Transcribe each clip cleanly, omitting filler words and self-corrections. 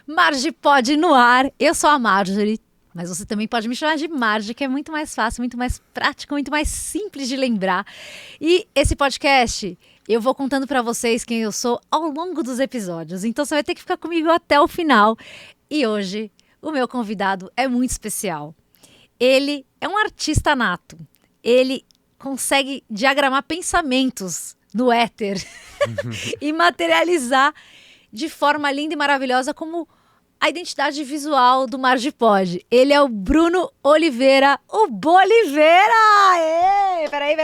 Marge Pod no ar. Eu sou a Marjorie, mas você também pode me chamar de Marge, que é muito mais fácil, muito mais prático, muito mais simples de lembrar. E esse podcast, eu vou contando pra vocês quem eu sou ao longo dos episódios. Então você vai ter que ficar comigo até o final. E hoje, o meu convidado é muito especial. Ele é um artista nato. Ele consegue diagramar pensamentos no éter e materializar de forma linda e maravilhosa como a identidade visual do Marge Pod. Ele é o Bruno Oliveira, o Boliveira! Peraí!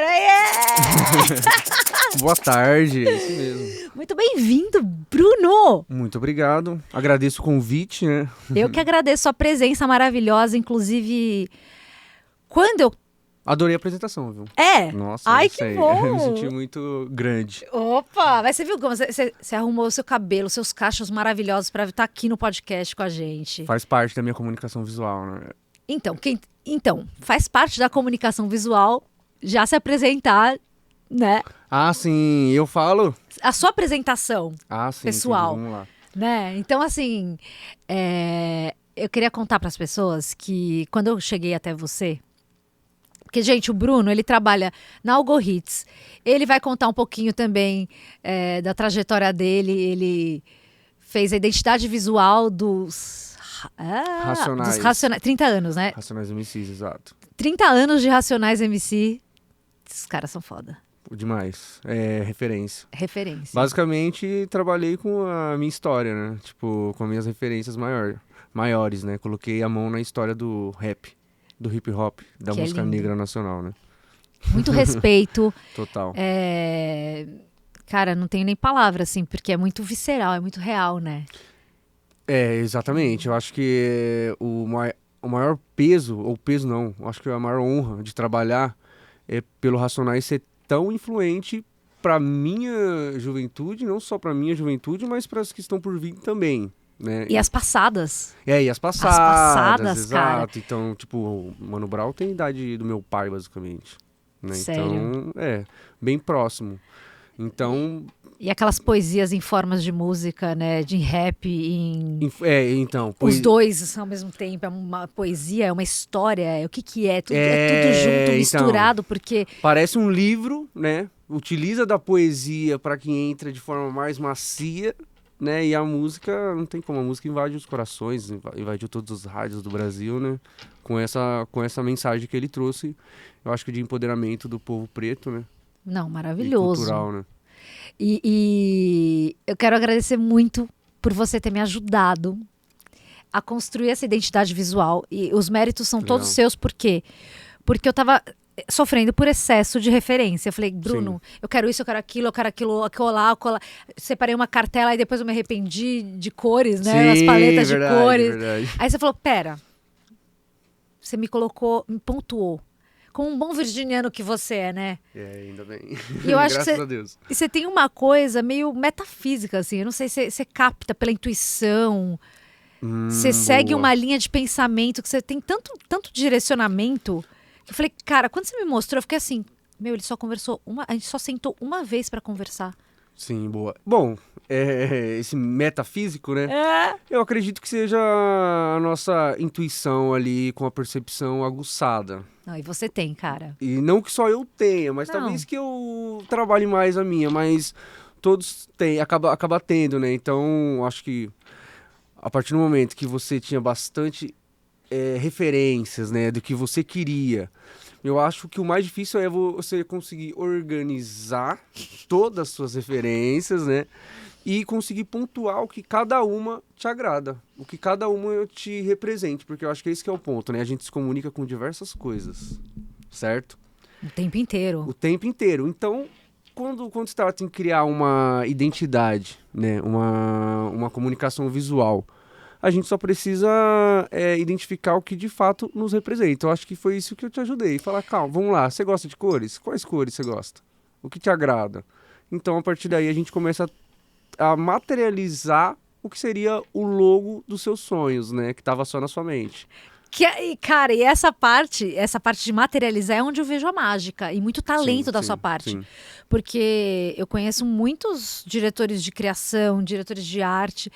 Boa tarde, é isso mesmo. Muito bem-vindo, Bruno! Muito obrigado, agradeço o convite, né? Eu que agradeço a presença maravilhosa, inclusive, quando eu... Adorei a apresentação, viu? É? Nossa, Ai, não que sei. bom! Eu me senti muito grande. Opa! Mas você viu como você arrumou o seu cabelo, seus cachos maravilhosos para estar aqui no podcast com a gente. Faz parte da minha comunicação visual, né? Então, faz parte da comunicação visual já se apresentar, né? Ah, sim, eu falo? A sua apresentação, Ah, sim, pessoal, entendi, vamos lá. né? Então, assim, eu queria contar para as pessoas que quando eu cheguei até você... Porque, gente, o Bruno, ele trabalha na Algohits. Ele vai contar um pouquinho também da trajetória dele. Ele fez a identidade visual dos... Racionais. Dos Racionais. 30 anos, né? Racionais MCs, exato. 30 anos de Racionais MC. Esses caras são foda. Demais, é referência. Referência. Basicamente, trabalhei com a minha história, né? Tipo, com as minhas referências maiores, né? Coloquei a mão na história do rap. Do hip hop, da Que música lindo. negra nacional, né? Muito respeito. Total. Cara, não tenho nem palavra, assim, porque é muito visceral, é muito real, né? Exatamente. Eu acho que o maior peso, ou peso não, acho que a maior honra de trabalhar é pelo Racionais ser tão influente para minha juventude, não só para minha juventude, mas para as que estão por vir também. Né? E as passadas. E as passadas, passadas, exato. cara. Então, tipo, o Mano Brown tem a idade do meu pai, basicamente. Né? Sério? Então, bem próximo. Então... E aquelas poesias em formas de música, né? De rap, Os dois ao mesmo tempo. É uma poesia, é uma história. O que é? É tudo junto, misturado, porque... Parece um livro, né? Utiliza da poesia para que entre de forma mais macia... Né? E a música, não tem como, a música invade os corações, invadiu todos os rádios do Brasil, né? Com essa mensagem que ele trouxe, eu acho que de empoderamento do povo preto, né? Não, maravilhoso. E cultural, né? E eu quero agradecer muito por você ter me ajudado a construir essa identidade visual. E os méritos são todos seus, por quê? Porque eu tava sofrendo por excesso de referência. Eu falei, Bruno, Sim. eu quero isso, eu quero aquilo, acolá. Separei uma cartela e depois eu me arrependi de cores, né? Sim, as paletas verdade, de cores. Verdade. Aí você falou, pera, você me pontuou. Como um bom virginiano que você é, né? Ainda bem. E eu acho Graças a Deus. E você tem uma coisa meio metafísica, assim. Eu não sei se você capta pela intuição. Você segue uma linha de pensamento que você tem tanto direcionamento. Eu falei, cara, quando você me mostrou, eu fiquei assim, ele só conversou a gente só sentou uma vez pra conversar. Sim, boa. Bom, esse metafísico, né? Eu acredito que seja a nossa intuição ali com a percepção aguçada. Não, e você tem, cara. E não que só eu tenha, mas talvez que eu trabalhe mais a minha, mas todos têm, acaba tendo, né? Então, acho que a partir do momento que você tinha bastante referências, né, do que você queria, eu acho que o mais difícil é você conseguir organizar todas as suas referências, né, e conseguir pontuar o que cada uma te agrada, o que cada uma te represente, porque eu acho que esse que é o ponto, né, a gente se comunica com diversas coisas, certo? O tempo inteiro. O tempo inteiro. Então, quando se trata em criar uma identidade, né, uma comunicação visual, a gente só precisa identificar o que de fato nos representa. Eu acho que foi isso que eu te ajudei. Falar, calma, vamos lá, você gosta de cores? Quais cores você gosta? O que te agrada? Então, a partir daí, a gente começa a materializar o que seria o logo dos seus sonhos, né? Que estava só na sua mente. Cara, e essa parte de materializar é onde eu vejo a mágica e muito talento da Sim, sua parte. sim. Porque eu conheço muitos diretores de criação, diretores de arte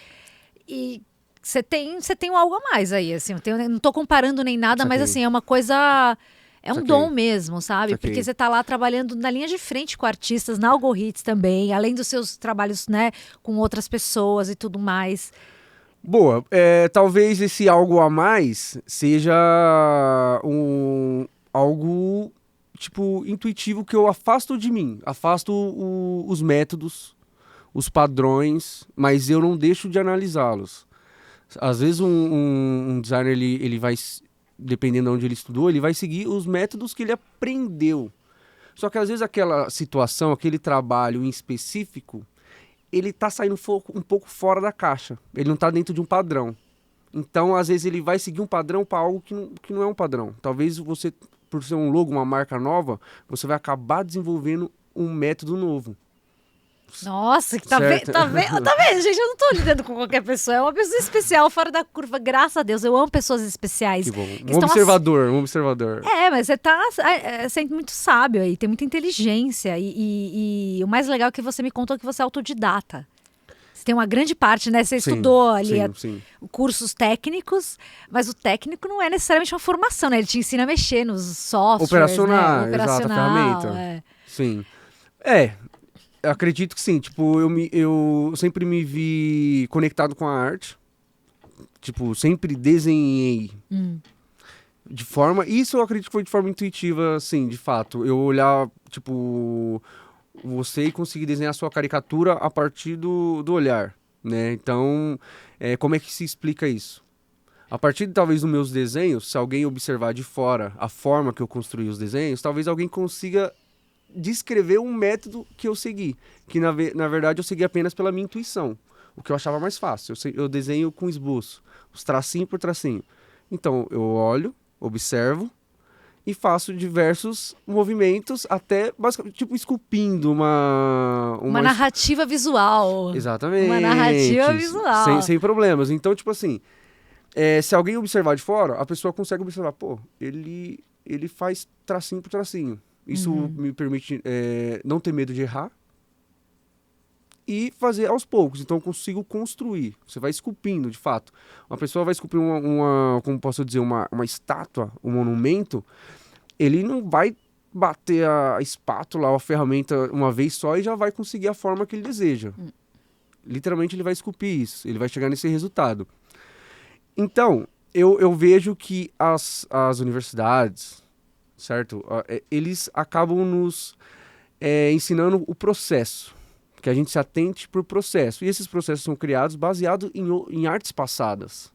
e você tem um algo a mais aí, assim. Eu não tô comparando nem nada, mas Saquei. assim, é uma coisa... É um Saquei. dom mesmo, sabe? Saquei. Porque você tá lá trabalhando na linha de frente com artistas, na Algohits também, além dos seus trabalhos, né, com outras pessoas e tudo mais. Boa. Talvez esse algo a mais seja algo, tipo, intuitivo que eu afasto de mim. Afasto os métodos, os padrões, mas eu não deixo de analisá-los. Às vezes um designer, ele vai, dependendo de onde ele estudou, ele vai seguir os métodos que ele aprendeu. Só que às vezes aquela situação, aquele trabalho em específico, ele tá saindo um pouco fora da caixa. Ele não tá dentro de um padrão. Então, às vezes, ele vai seguir um padrão para algo que não é um padrão. Talvez você, por ser um logo, uma marca nova, você vai acabar desenvolvendo um método novo. Nossa, tá vendo, gente? Eu não tô lidando com qualquer pessoa. É uma pessoa especial, fora da curva. Graças a Deus, eu amo pessoas especiais. Que bom. Que Um observador. Mas você tá sendo muito sábio aí, tem muita inteligência. E o mais legal é que você me contou que você é autodidata. Você tem uma grande parte, né? Você estudou ali cursos técnicos, mas o técnico não é necessariamente uma formação, né? Ele te ensina a mexer nos softwares, operacional, né? Exato, a ferramenta. Sim. Eu acredito que sim. Tipo, eu sempre me vi conectado com a arte. Tipo, sempre desenhei de forma... Isso eu acredito que foi de forma intuitiva, sim, de fato. Eu olhar, tipo... Você conseguir desenhar a sua caricatura a partir do olhar, né? Então, como é que se explica isso? A partir, talvez, dos meus desenhos, se alguém observar de fora a forma que eu construí os desenhos, talvez alguém consiga descrever um método que eu segui, que na verdade eu segui apenas pela minha intuição, o que eu achava mais fácil. Eu desenho com esboço, os tracinho por tracinho. Então, eu olho, observo, e faço diversos movimentos, até basicamente tipo esculpindo uma narrativa visual. Exatamente. Uma narrativa visual. Sem problemas. Então, tipo assim, se alguém observar de fora, a pessoa consegue observar, pô, ele faz tracinho por tracinho. Isso me permite não ter medo de errar e fazer aos poucos. Então, eu consigo construir. Você vai esculpindo, de fato. Uma pessoa vai esculpir como posso dizer, uma estátua, um monumento, ele não vai bater a espátula ou a ferramenta uma vez só e já vai conseguir a forma que ele deseja. Literalmente, ele vai esculpir isso. Ele vai chegar nesse resultado. Então, eu vejo que as universidades, certo? Eles acabam nos ensinando o processo. Que a gente se atente por processo. E esses processos são criados baseados em artes passadas.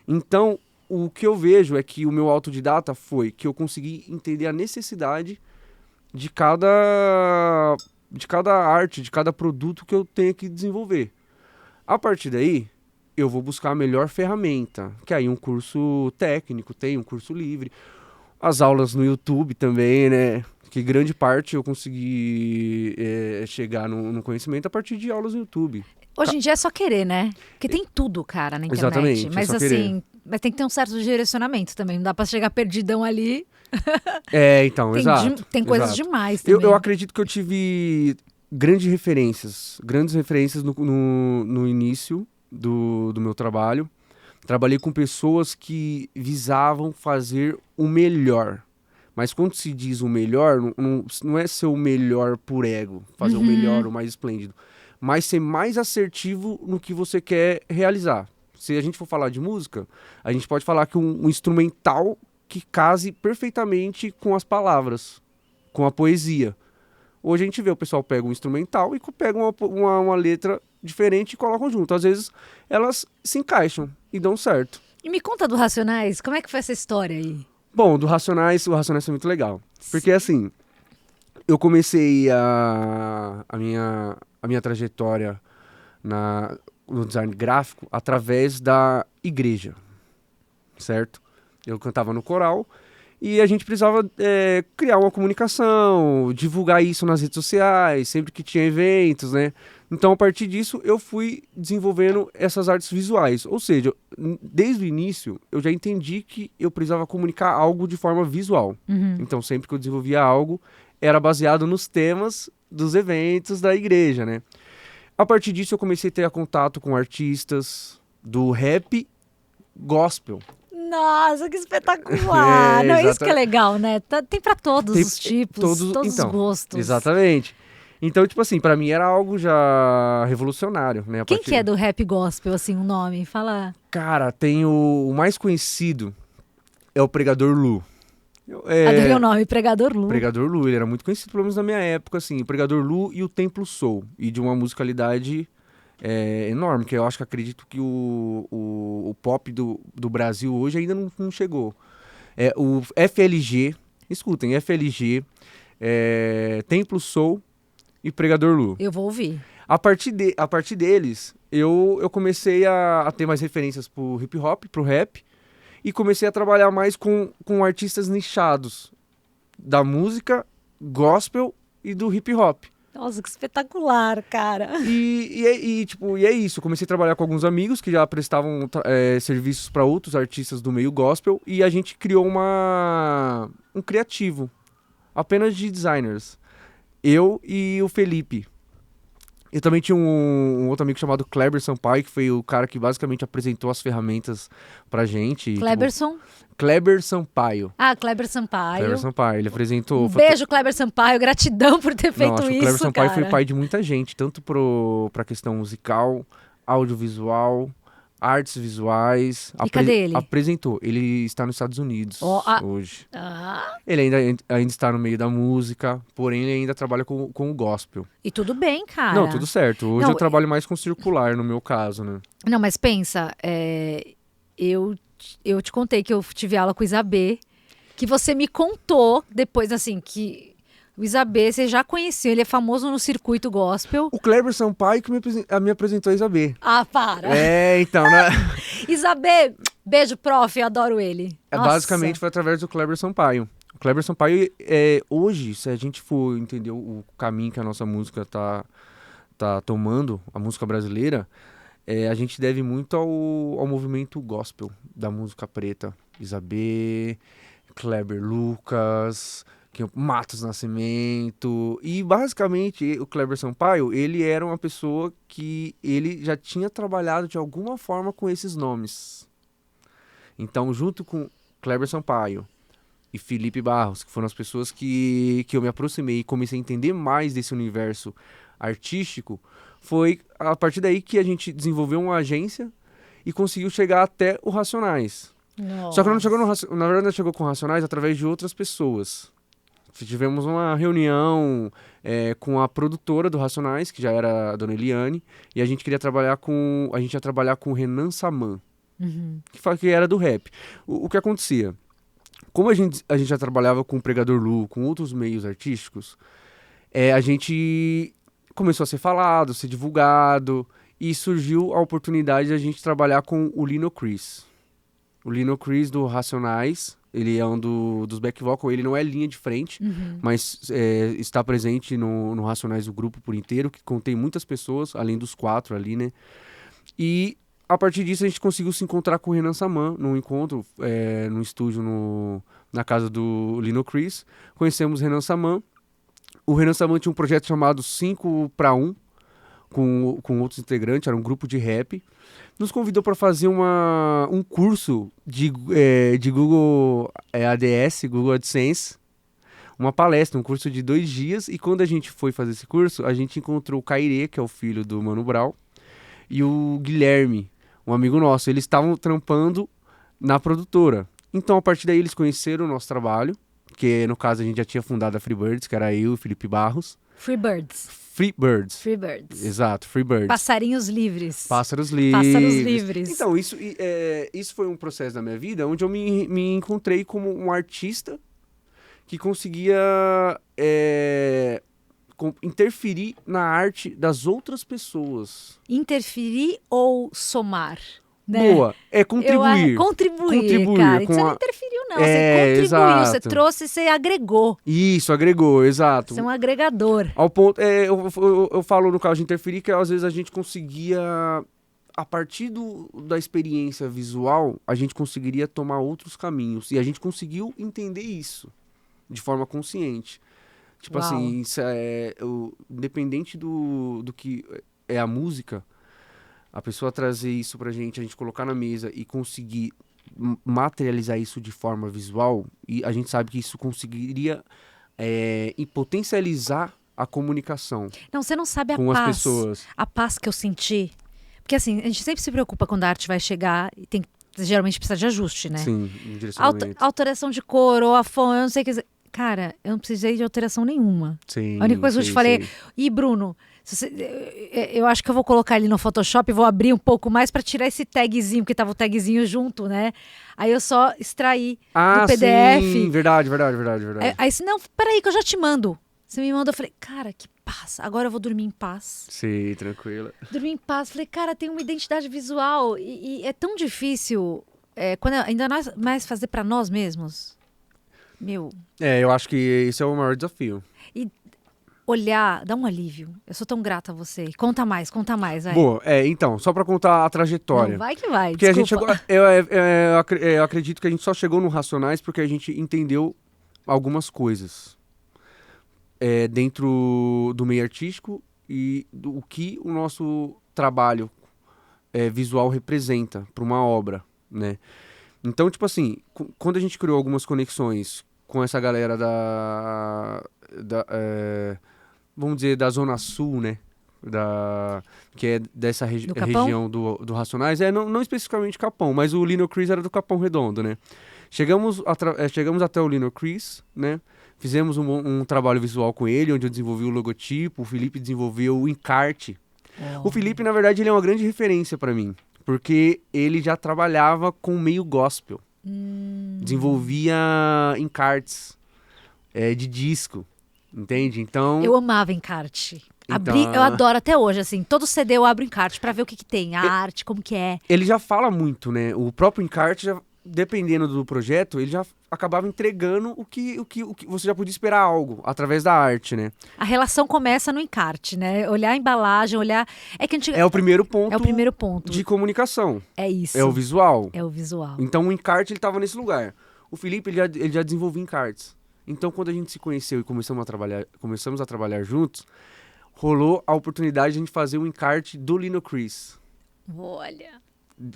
Então, o que eu vejo é que o meu autodidata foi que eu consegui entender a necessidade de cada arte, de cada produto que eu tenho que desenvolver. A partir daí, eu vou buscar a melhor ferramenta, que aí um curso técnico, tem um curso livre, as aulas no YouTube também, né? Que grande parte eu consegui chegar no conhecimento a partir de aulas no YouTube. Hoje em dia é só querer, né? Porque tem tudo, cara, na internet. Exatamente, mas só assim, querer. Mas tem que ter um certo direcionamento também. Não dá pra chegar perdidão ali. Então, exato. Tem coisas exato. demais também. Eu acredito que eu tive grandes referências no início do meu trabalho. Trabalhei com pessoas que visavam fazer o melhor. Mas quando se diz o melhor, não é ser o melhor por ego, fazer o melhor, o mais esplêndido, mas ser mais assertivo no que você quer realizar. Se a gente for falar de música, a gente pode falar que um instrumental que case perfeitamente com as palavras, com a poesia. Hoje a gente vê o pessoal pega um instrumental e pega uma letra diferente e colocam junto. Às vezes elas se encaixam e dão certo. E me conta do Racionais, como é que foi essa história aí? Bom, o Racionais foi muito legal. Porque assim, eu comecei a minha trajetória no design gráfico através da igreja, certo? Eu cantava no coral e a gente precisava criar uma comunicação, divulgar isso nas redes sociais, sempre que tinha eventos, né? Então, a partir disso, eu fui desenvolvendo essas artes visuais. Ou seja, desde o início, eu já entendi que eu precisava comunicar algo de forma visual. Então, sempre que eu desenvolvia algo, era baseado nos temas dos eventos da igreja, né? A partir disso, eu comecei a ter contato com artistas, do rap gospel. Nossa, que espetacular! Não, isso que é legal, né? Tem pra todos os tipos, todos os gostos. Exatamente. Então, tipo assim, pra mim era algo já revolucionário, né? Quem que é do rap gospel, assim, um nome? Fala. Cara, tem o mais conhecido é o Pregador Lu. Adorei o nome, Pregador Lu. Pregador Lu, ele era muito conhecido, pelo menos na minha época, assim. O Pregador Lu e o Templo Soul. E de uma musicalidade enorme, que eu acho que acredito que o pop do Brasil hoje ainda não chegou. O FLG, escutem, FLG, Templo Soul e Pregador Lu. Eu vou ouvir. A partir deles, eu comecei a ter mais referências pro hip hop, pro rap, e comecei a trabalhar mais com artistas nichados da música gospel e do hip hop. Nossa, que espetacular, cara. Tipo, é isso. Eu comecei a trabalhar com alguns amigos que já prestavam serviços para outros artistas do meio gospel, e a gente criou um criativo, apenas de designers. Eu e o Felipe. Eu também tinha um outro amigo chamado Kleber Sampaio, que foi o cara que basicamente apresentou as ferramentas pra gente. Kleberson? Tipo, Kleber Sampaio. Ah, Kleber Sampaio. Kleber Sampaio, ele apresentou... Beijo, Kleber Sampaio, gratidão por ter feito isso, isso, o Kleber Sampaio cara. foi pai de muita gente, tanto pra questão musical, audiovisual, artes visuais. E cadê ele? Apresentou. Ele está nos Estados Unidos hoje. Ele ainda está no meio da música, porém ele ainda trabalha com o gospel. E tudo bem, cara. Não, tudo certo. Hoje eu trabalho mais com circular, no meu caso, né? Não, mas pensa, eu te contei que eu tive aula com o Isabê, que você me contou depois, assim, que o Isabê, você já conheceu, ele é famoso no circuito gospel. O Kleber Sampaio que me apresentou a Isabê. Ah, para! Então, né? Isabê, beijo, prof, eu adoro ele. Basicamente foi através do Kleber Sampaio. O Kleber Sampaio, hoje, se a gente for entender o caminho que a nossa música tá tomando, a música brasileira, a gente deve muito ao movimento gospel da música preta. Isabê, Kleber Lucas, Matos Nascimento. E basicamente o Kleber Sampaio, ele era uma pessoa que ele já tinha trabalhado de alguma forma com esses nomes. Então, junto com Kleber Sampaio e Felipe Barros, que foram as pessoas que eu me aproximei e comecei a entender mais desse universo artístico, foi a partir daí que a gente desenvolveu uma agência e conseguiu chegar até o Racionais. Nossa. Só que não chegou na verdade, não chegou com o Racionais através de outras pessoas. Tivemos uma reunião com a produtora do Racionais, que já era a dona Eliane, e a gente ia trabalhar com o Renan Saman, que era do rap. O que acontecia? Como a gente já trabalhava com o Pregador Lu, com outros meios artísticos, a gente começou a ser falado, ser divulgado, e surgiu a oportunidade de a gente trabalhar com o Lino Chris. O Lino Chris do Racionais, ele é um dos back vocal, ele não é linha de frente, mas está presente no Racionais do grupo por inteiro, que contém muitas pessoas, além dos 4 ali, né? E a partir disso a gente conseguiu se encontrar com o Renan Saman, num encontro, no estúdio na casa do Lino Chris. Conhecemos o Renan Saman. O Renan Saman tinha um projeto chamado 5 para 1, com outros integrantes, era um grupo de rap. Nos convidou para fazer um curso de Google ADS, Google AdSense, uma palestra, um curso de 2 dias. E quando a gente foi fazer esse curso, a gente encontrou o Cairê, que é o filho do Mano Brown, e o Guilherme, um amigo nosso. Eles estavam trampando na produtora. Então, a partir daí, eles conheceram o nosso trabalho, que no caso a gente já tinha fundado a Freebirds, que era eu e o Felipe Barros. Freebirds. Exato, Freebirds. Passarinhos livres. Pássaros livres. Pássaros livres. Então, isso foi um processo da minha vida onde eu me encontrei como um artista que conseguia interferir na arte das outras pessoas. Interferir ou somar? Né? Boa, contribuir. Contribuir, cara. Você não interferiu, não. Você contribuiu, exato. Você trouxe, você agregou. Isso, agregou, exato. Você é um agregador. Ao ponto, eu falo no caso de interferir que às vezes a gente conseguia, a partir da experiência visual, a gente conseguiria tomar outros caminhos. E a gente conseguiu entender isso de forma consciente. Tipo assim, isso independente do que é a música, a pessoa trazer isso pra gente, a gente colocar na mesa e conseguir materializar isso de forma visual, e a gente sabe que isso conseguiria e potencializar a comunicação Não, você não sabe com as pessoas. a paz que eu senti. Porque assim, a gente sempre se preocupa quando a arte vai chegar e geralmente precisa de ajuste, né? Sim, um direcionamento. Alteração de cor ou a fonte, eu não sei o que. Cara, eu não precisei de alteração nenhuma. Sim, A única coisa que eu te falei, Bruno, eu acho que eu vou colocar ali no Photoshop e vou abrir um pouco mais para tirar esse tagzinho, porque tava o tagzinho junto, né? Aí eu só extraí do PDF. Sim, verdade. Aí, não, peraí que eu já te mando. Você me mandou, eu falei, cara, que paz. Agora eu vou dormir em paz. Sim, tranquila. Dormir em paz. Falei, cara, tem uma identidade visual e é tão difícil, quando ainda mais fazer para nós mesmos. Meu. Eu acho que esse é o maior desafio. E olhar, dá um alívio. Eu sou tão grata a você. Conta mais, vai. Boa, então, só pra contar a trajetória. Não, vai que vai, porque desculpa. a gente chegou, eu acredito que a gente só chegou no Racionais porque a gente entendeu algumas coisas dentro do meio artístico e do que o nosso trabalho visual representa para uma obra, né? Então, tipo assim, quando a gente criou algumas conexões com essa galera vamos dizer, da Zona Sul, né? Que é dessa região do Racionais. Não especificamente Capão, mas o Lino Chris era do Capão Redondo, né? Chegamos até o Lino Chris, né? Fizemos um trabalho visual com ele, onde eu desenvolvi o logotipo, o Felipe desenvolveu o encarte. O Felipe, na verdade, ele é uma grande referência para mim, porque ele já trabalhava com meio gospel. Desenvolvia encartes de disco, entende? Então... Eu amava encarte. Eu adoro até hoje, assim. Todo CD eu abro encarte pra ver o que tem, a arte, como que é. Ele já fala muito, né? O próprio encarte, dependendo do projeto, ele já acabava entregando o que você já podia esperar algo através da arte, né? A relação começa no encarte, né? Olhar a embalagem, olhar... É o primeiro ponto. É o primeiro ponto. De comunicação. É isso. É o visual. É o visual. Então o encarte, ele tava nesse lugar. O Felipe, ele já desenvolvia encartes. Então quando a gente se conheceu e começamos a trabalhar juntos, rolou a oportunidade de a gente fazer um encarte do Lino Chris. Olha...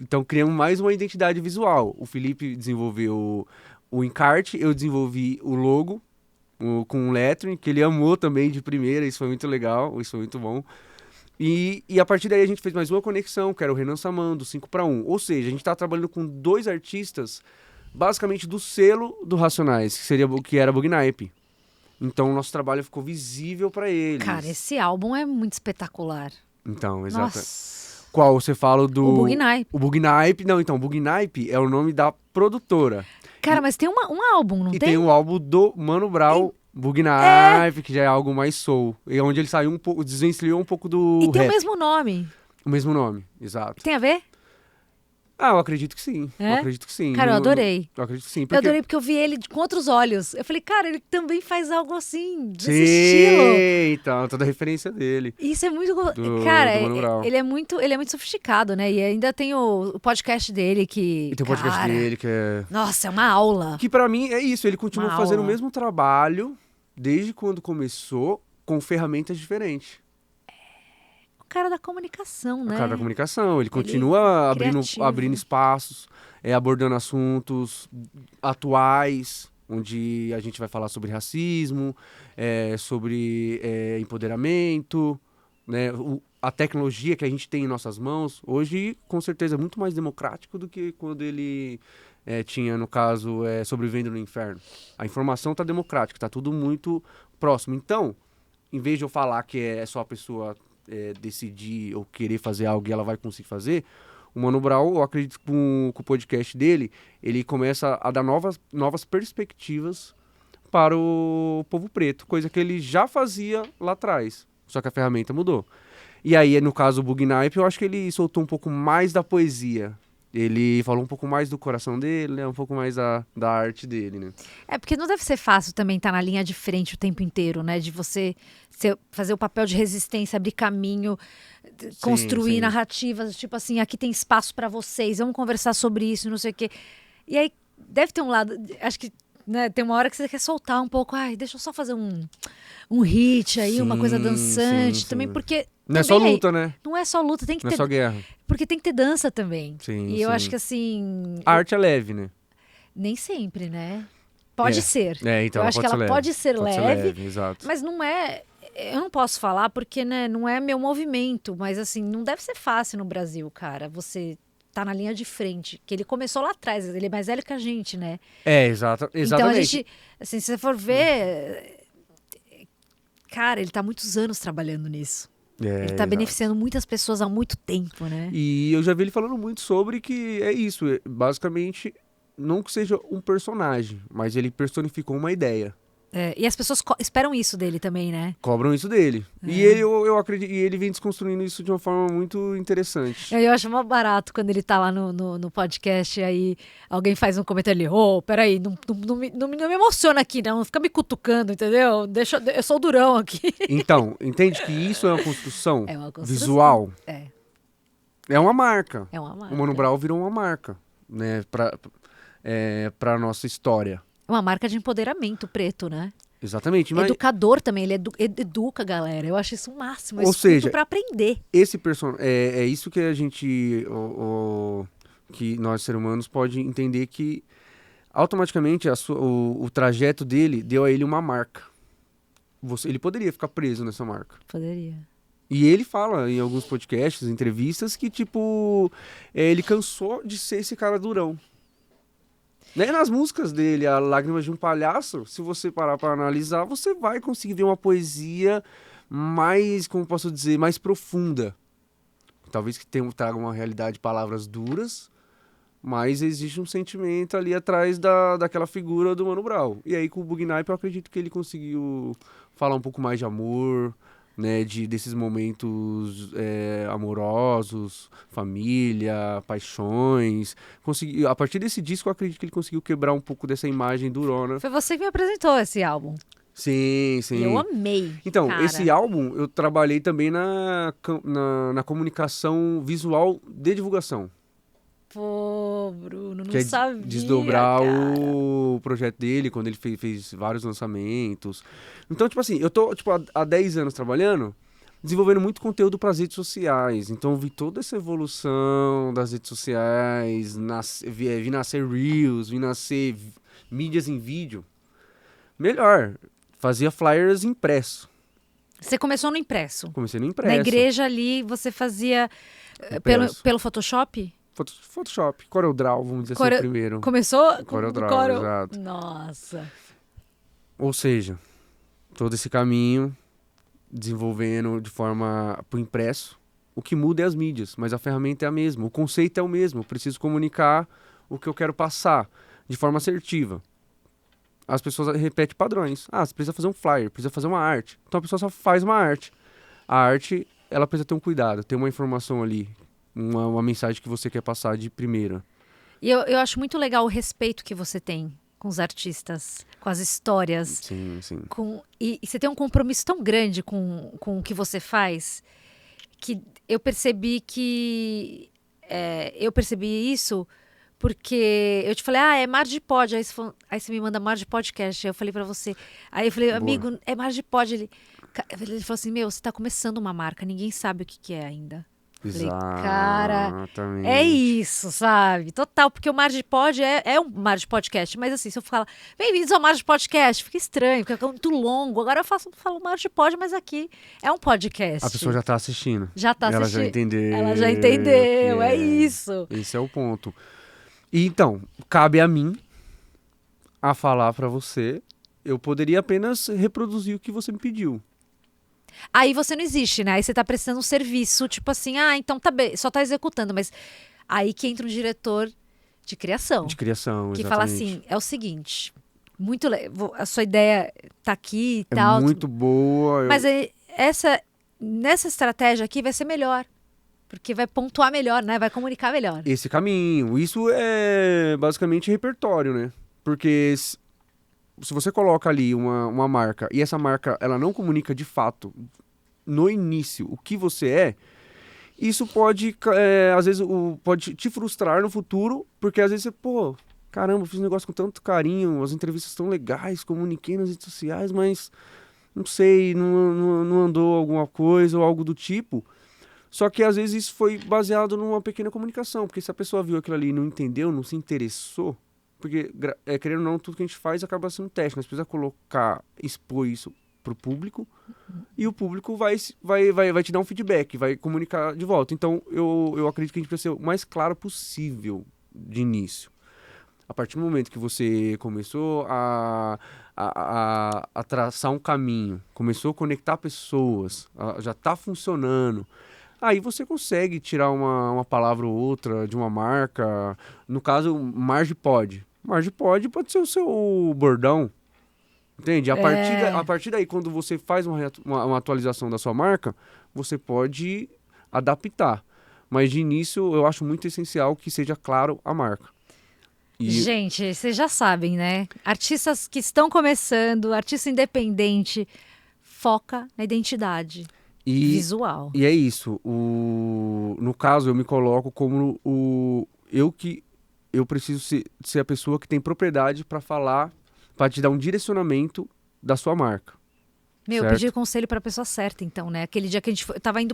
Então criamos mais uma identidade visual. O Felipe desenvolveu o encarte, eu desenvolvi o logo com o lettering, que ele amou também de primeira, isso foi muito legal, isso foi muito bom. E a partir daí a gente fez mais uma conexão, que era o Renan Samando, 5-1. Ou seja, a gente tá trabalhando com 2 artistas, basicamente do selo do Racionais, que era Bugnipe. Então o nosso trabalho ficou visível para eles. Cara, esse álbum é muito espetacular. Então, exato. Nossa. Qual? Você fala do... O Bugnipe. O Bugnipe. Não, então, Bugnipe é o nome da produtora. Cara, mas tem um álbum, não tem? E tem o álbum do Mano Brown, Bugnipe, que já é algo mais soul. E onde ele saiu um pouco, desvencilhou um pouco do E tem rap. o mesmo nome. O mesmo nome, exato. Tem a ver? Eu acredito que sim. É? Eu acredito que sim. Cara, eu adorei. Eu acredito que sim. Eu adorei porque eu vi ele com outros olhos. Eu falei, cara, ele também faz algo assim, desse Sim, estilo. Então, toda a referência dele. Isso é muito... Do cara, Mano Brown. ele é muito sofisticado, né? E ainda tem o podcast dele que... E tem o podcast dele que é... Nossa, é uma aula. Que pra mim é isso, ele continua Uma fazendo aula. o mesmo trabalho desde quando começou, com ferramentas diferentes. O cara da comunicação, né? O cara da comunicação, ele continua criativo. abrindo espaços, abordando assuntos atuais, onde a gente vai falar sobre racismo, sobre empoderamento, né? A tecnologia que a gente tem em nossas mãos, hoje, com certeza, é muito mais democrático do que quando ele tinha, no caso, Sobrevivendo no Inferno. A informação está democrática, está tudo muito próximo. Então, em vez de eu falar que é só a pessoa decidir ou querer fazer algo e ela vai conseguir fazer, o Mano Brown, eu acredito que com o podcast dele, ele começa a dar novas perspectivas para o povo preto, coisa que ele já fazia lá atrás, só que a ferramenta mudou. E aí, no caso do Bugnipe, eu acho que ele soltou um pouco mais da poesia. Ele falou um pouco mais do coração dele, né? Um pouco mais da arte dele, né? Porque não deve ser fácil também estar na linha de frente o tempo inteiro, né? De você fazer o papel de resistência, abrir caminho, construir narrativas, tipo assim, aqui tem espaço para vocês, vamos conversar sobre isso, não sei o quê. E aí, deve ter um lado, acho que, né, tem uma hora que você quer soltar um pouco, deixa eu só fazer um hit aí, uma coisa dançante também, porque Não é só luta, né? Não é só luta, tem que Não ter... é só guerra. Porque tem que ter dança também. Sim, e eu acho que assim... A arte é leve, né? Nem sempre, né? Pode ser. Então eu acho que ela pode ser leve, exato. mas não é... Eu não posso falar porque, né, não é meu movimento, mas assim, não deve ser fácil no Brasil, cara. Você tá na linha de frente, que ele começou lá atrás, ele é mais velho que a gente, né? Exatamente. Então a gente, assim, se você for ver, cara, ele tá há muitos anos trabalhando nisso. Ele tá beneficiando muitas pessoas há muito tempo, né? E eu já vi ele falando muito sobre que é isso, basicamente, não que seja um personagem, mas ele personificou uma ideia. E as pessoas esperam isso dele também, né? Cobram isso dele. E eu acredito, e ele vem desconstruindo isso de uma forma muito interessante. Eu acho mó barato quando ele tá lá no podcast, aí alguém faz um comentário ali, peraí, não me emociona aqui, não fica me cutucando, entendeu? Eu sou o durão aqui. Então, entende que isso é uma construção, visual? É. É uma marca. É uma marca. O Mano Brown virou uma marca, né, pra nossa história. Uma marca de empoderamento preto, né? Exatamente. Mas... Educador também, ele educa a galera. Eu acho isso o máximo. Ou seja, pra aprender. Esse é isso que a gente, que nós seres humanos pode entender que automaticamente o trajeto dele deu a ele uma marca. Ele poderia ficar preso nessa marca. Poderia. E ele fala em alguns podcasts, entrevistas, que tipo, ele cansou de ser esse cara durão. Nem nas músicas dele, a Lágrimas de um Palhaço, se você parar para analisar, você vai conseguir ver uma poesia mais, como posso dizer, mais profunda. Talvez que traga uma realidade de palavras duras, mas existe um sentimento ali atrás daquela figura do Mano Brown. E aí com o Bug Naip eu acredito que ele conseguiu falar um pouco mais de amor, né, desses momentos amorosos, família, paixões. A partir desse disco, eu acredito que ele conseguiu quebrar um pouco dessa imagem durona. Foi você que me apresentou esse álbum. Sim, sim. E eu amei. Então, cara. Esse álbum eu trabalhei também na comunicação visual de divulgação. Pô, Bruno, não que sabia, desdobrar cara. o projeto dele, quando ele fez vários lançamentos. Então, tipo assim, eu tô há 10 anos trabalhando, desenvolvendo muito conteúdo para as redes sociais. Então, eu vi toda essa evolução das redes sociais, vi nascer Reels, vi nascer mídias em vídeo. Melhor, fazia flyers impresso. Você começou no impresso? Comecei no impresso. Na igreja ali, você fazia pelo Photoshop? Photoshop, CorelDRAW, vamos dizer assim, primeiro. Começou? CorelDRAW, exato. Nossa. Ou seja, todo esse caminho desenvolvendo de forma pro impresso. O que muda é as mídias, mas a ferramenta é a mesma, o conceito é o mesmo. Eu preciso comunicar o que eu quero passar de forma assertiva. As pessoas repetem padrões. Você precisa fazer um flyer, precisa fazer uma arte. Então a pessoa só faz uma arte. A arte, ela precisa ter um cuidado, ter uma informação ali, uma mensagem que você quer passar de primeira. E eu acho muito legal o respeito que você tem com os artistas, com as histórias. Sim, sim. E você tem um compromisso tão grande com o que você faz, que eu percebi isso porque eu te falei, é Marge Pod. Aí você me manda Marge Podcast. Aí eu falei pra você. Aí eu falei, amigo, é Marge Pod. Ele falou assim, você tá começando uma marca, ninguém sabe o que é ainda. Falei, cara, é isso, sabe? Total, porque o Marge Pod é um Marge Podcast, mas assim, se eu falar, bem-vindos ao Marge Podcast, fica estranho, fica muito longo. Agora eu falo Marge Pod, mas aqui é um podcast. A pessoa já tá assistindo. Já tá assistindo. Ela já entendeu, é isso. Esse é o ponto. E então, cabe a mim a falar pra você, eu poderia apenas reproduzir o que você me pediu. Aí você não existe, né? Aí você tá prestando um serviço, tipo assim, então tá bem, só tá executando, mas aí que entra um diretor de criação. De criação, que exatamente. fala assim, é o seguinte, a sua ideia tá aqui e tal. É muito boa. Mas nessa estratégia aqui vai ser melhor. Porque vai pontuar melhor, né? Vai comunicar melhor. Esse caminho. Isso é basicamente repertório, né? Porque se você coloca ali uma marca e essa marca ela não comunica de fato no início o que você é, isso pode, às vezes, pode te frustrar no futuro, porque às vezes você, caramba, fiz um negócio com tanto carinho, as entrevistas estão legais, comuniquei nas redes sociais, mas não sei, não andou alguma coisa ou algo do tipo. Só que às vezes isso foi baseado numa pequena comunicação, porque se a pessoa viu aquilo ali e não entendeu, não se interessou, porque, querendo ou não, tudo que a gente faz acaba sendo teste, nós precisamos expor isso pro público, e o público vai te dar um feedback, vai comunicar de volta. Então, eu acredito que a gente precisa ser o mais claro possível de início. A partir do momento que você começou a traçar um caminho, começou a conectar pessoas, já está funcionando, aí você consegue tirar uma palavra ou outra de uma marca. No caso, margem pode. Margem pode ser o seu bordão. Entende? A partir daí, quando você faz uma atualização da sua marca, você pode adaptar. Mas de início, eu acho muito essencial que seja claro a marca. Gente, vocês já sabem, né? Artistas que estão começando, artista independente, foca na identidade visual. E é isso. No caso, eu me coloco como eu preciso ser a pessoa que tem propriedade para falar, para te dar um direcionamento da sua marca. Eu pedi conselho pra pessoa certa, então, né? Aquele dia que a gente foi, tava indo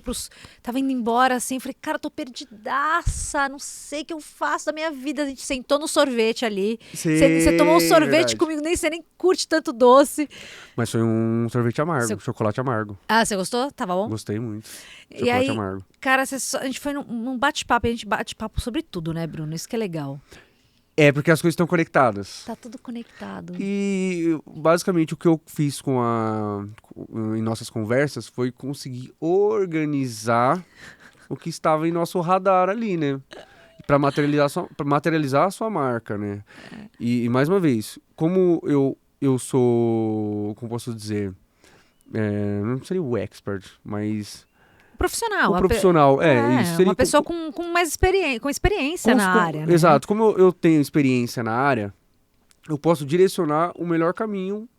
embora, assim, falei, cara, tô perdidaça, não sei o que eu faço da minha vida. A gente sentou no sorvete ali. Você tomou um sorvete comigo, você nem curte tanto doce. Mas foi um sorvete amargo, chocolate amargo. Ah, você gostou? Tava bom? Gostei muito. Chocolate aí, amargo. Cara, a gente foi num bate-papo, e a gente bate papo sobre tudo, né, Bruno? Isso que é legal. É, porque as coisas estão conectadas. Tá tudo conectado. E, basicamente, o que eu fiz em nossas conversas foi conseguir organizar o que estava em nosso radar ali, né? Para materializar a sua marca, né? E, mais uma vez, como eu sou, como posso dizer, não seria o expert, mas... Profissional. O profissional, isso seria uma pessoa com mais experiência na área, né? Exato. Como eu tenho experiência na área, eu posso direcionar o melhor caminho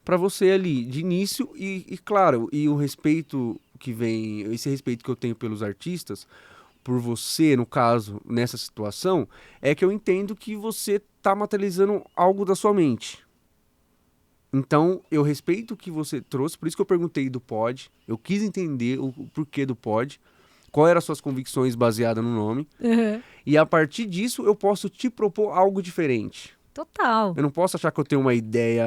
para você ali, de início, e claro, e o respeito que vem, esse respeito que eu tenho pelos artistas, por você, no caso, nessa situação, é que eu entendo que você está materializando algo da sua mente. Então, eu respeito o que você trouxe, por isso que eu perguntei do pod. Eu quis entender o porquê do pod, qual eram as suas convicções baseadas no nome. Uhum. E a partir disso, eu posso te propor algo diferente. Total. Eu não posso achar que eu tenho uma ideia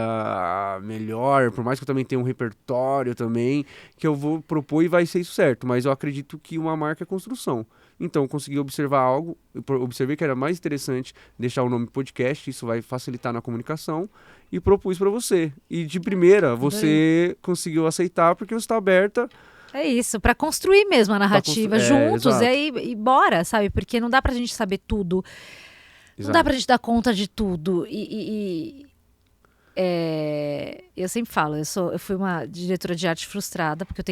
melhor, por mais que eu também tenha um repertório também, que eu vou propor e vai ser isso certo. Mas eu acredito que uma marca é construção. Então, eu consegui observar algo, observei que era mais interessante deixar o nome podcast, isso vai facilitar na comunicação, e propus para você. E de primeira, você conseguiu aceitar porque você está aberta. É isso, para construir mesmo a narrativa juntos, e bora, sabe? Porque não dá pra gente saber tudo. Não dá pra gente dar conta de tudo. Eu sempre falo, eu fui uma diretora de arte frustrada, porque eu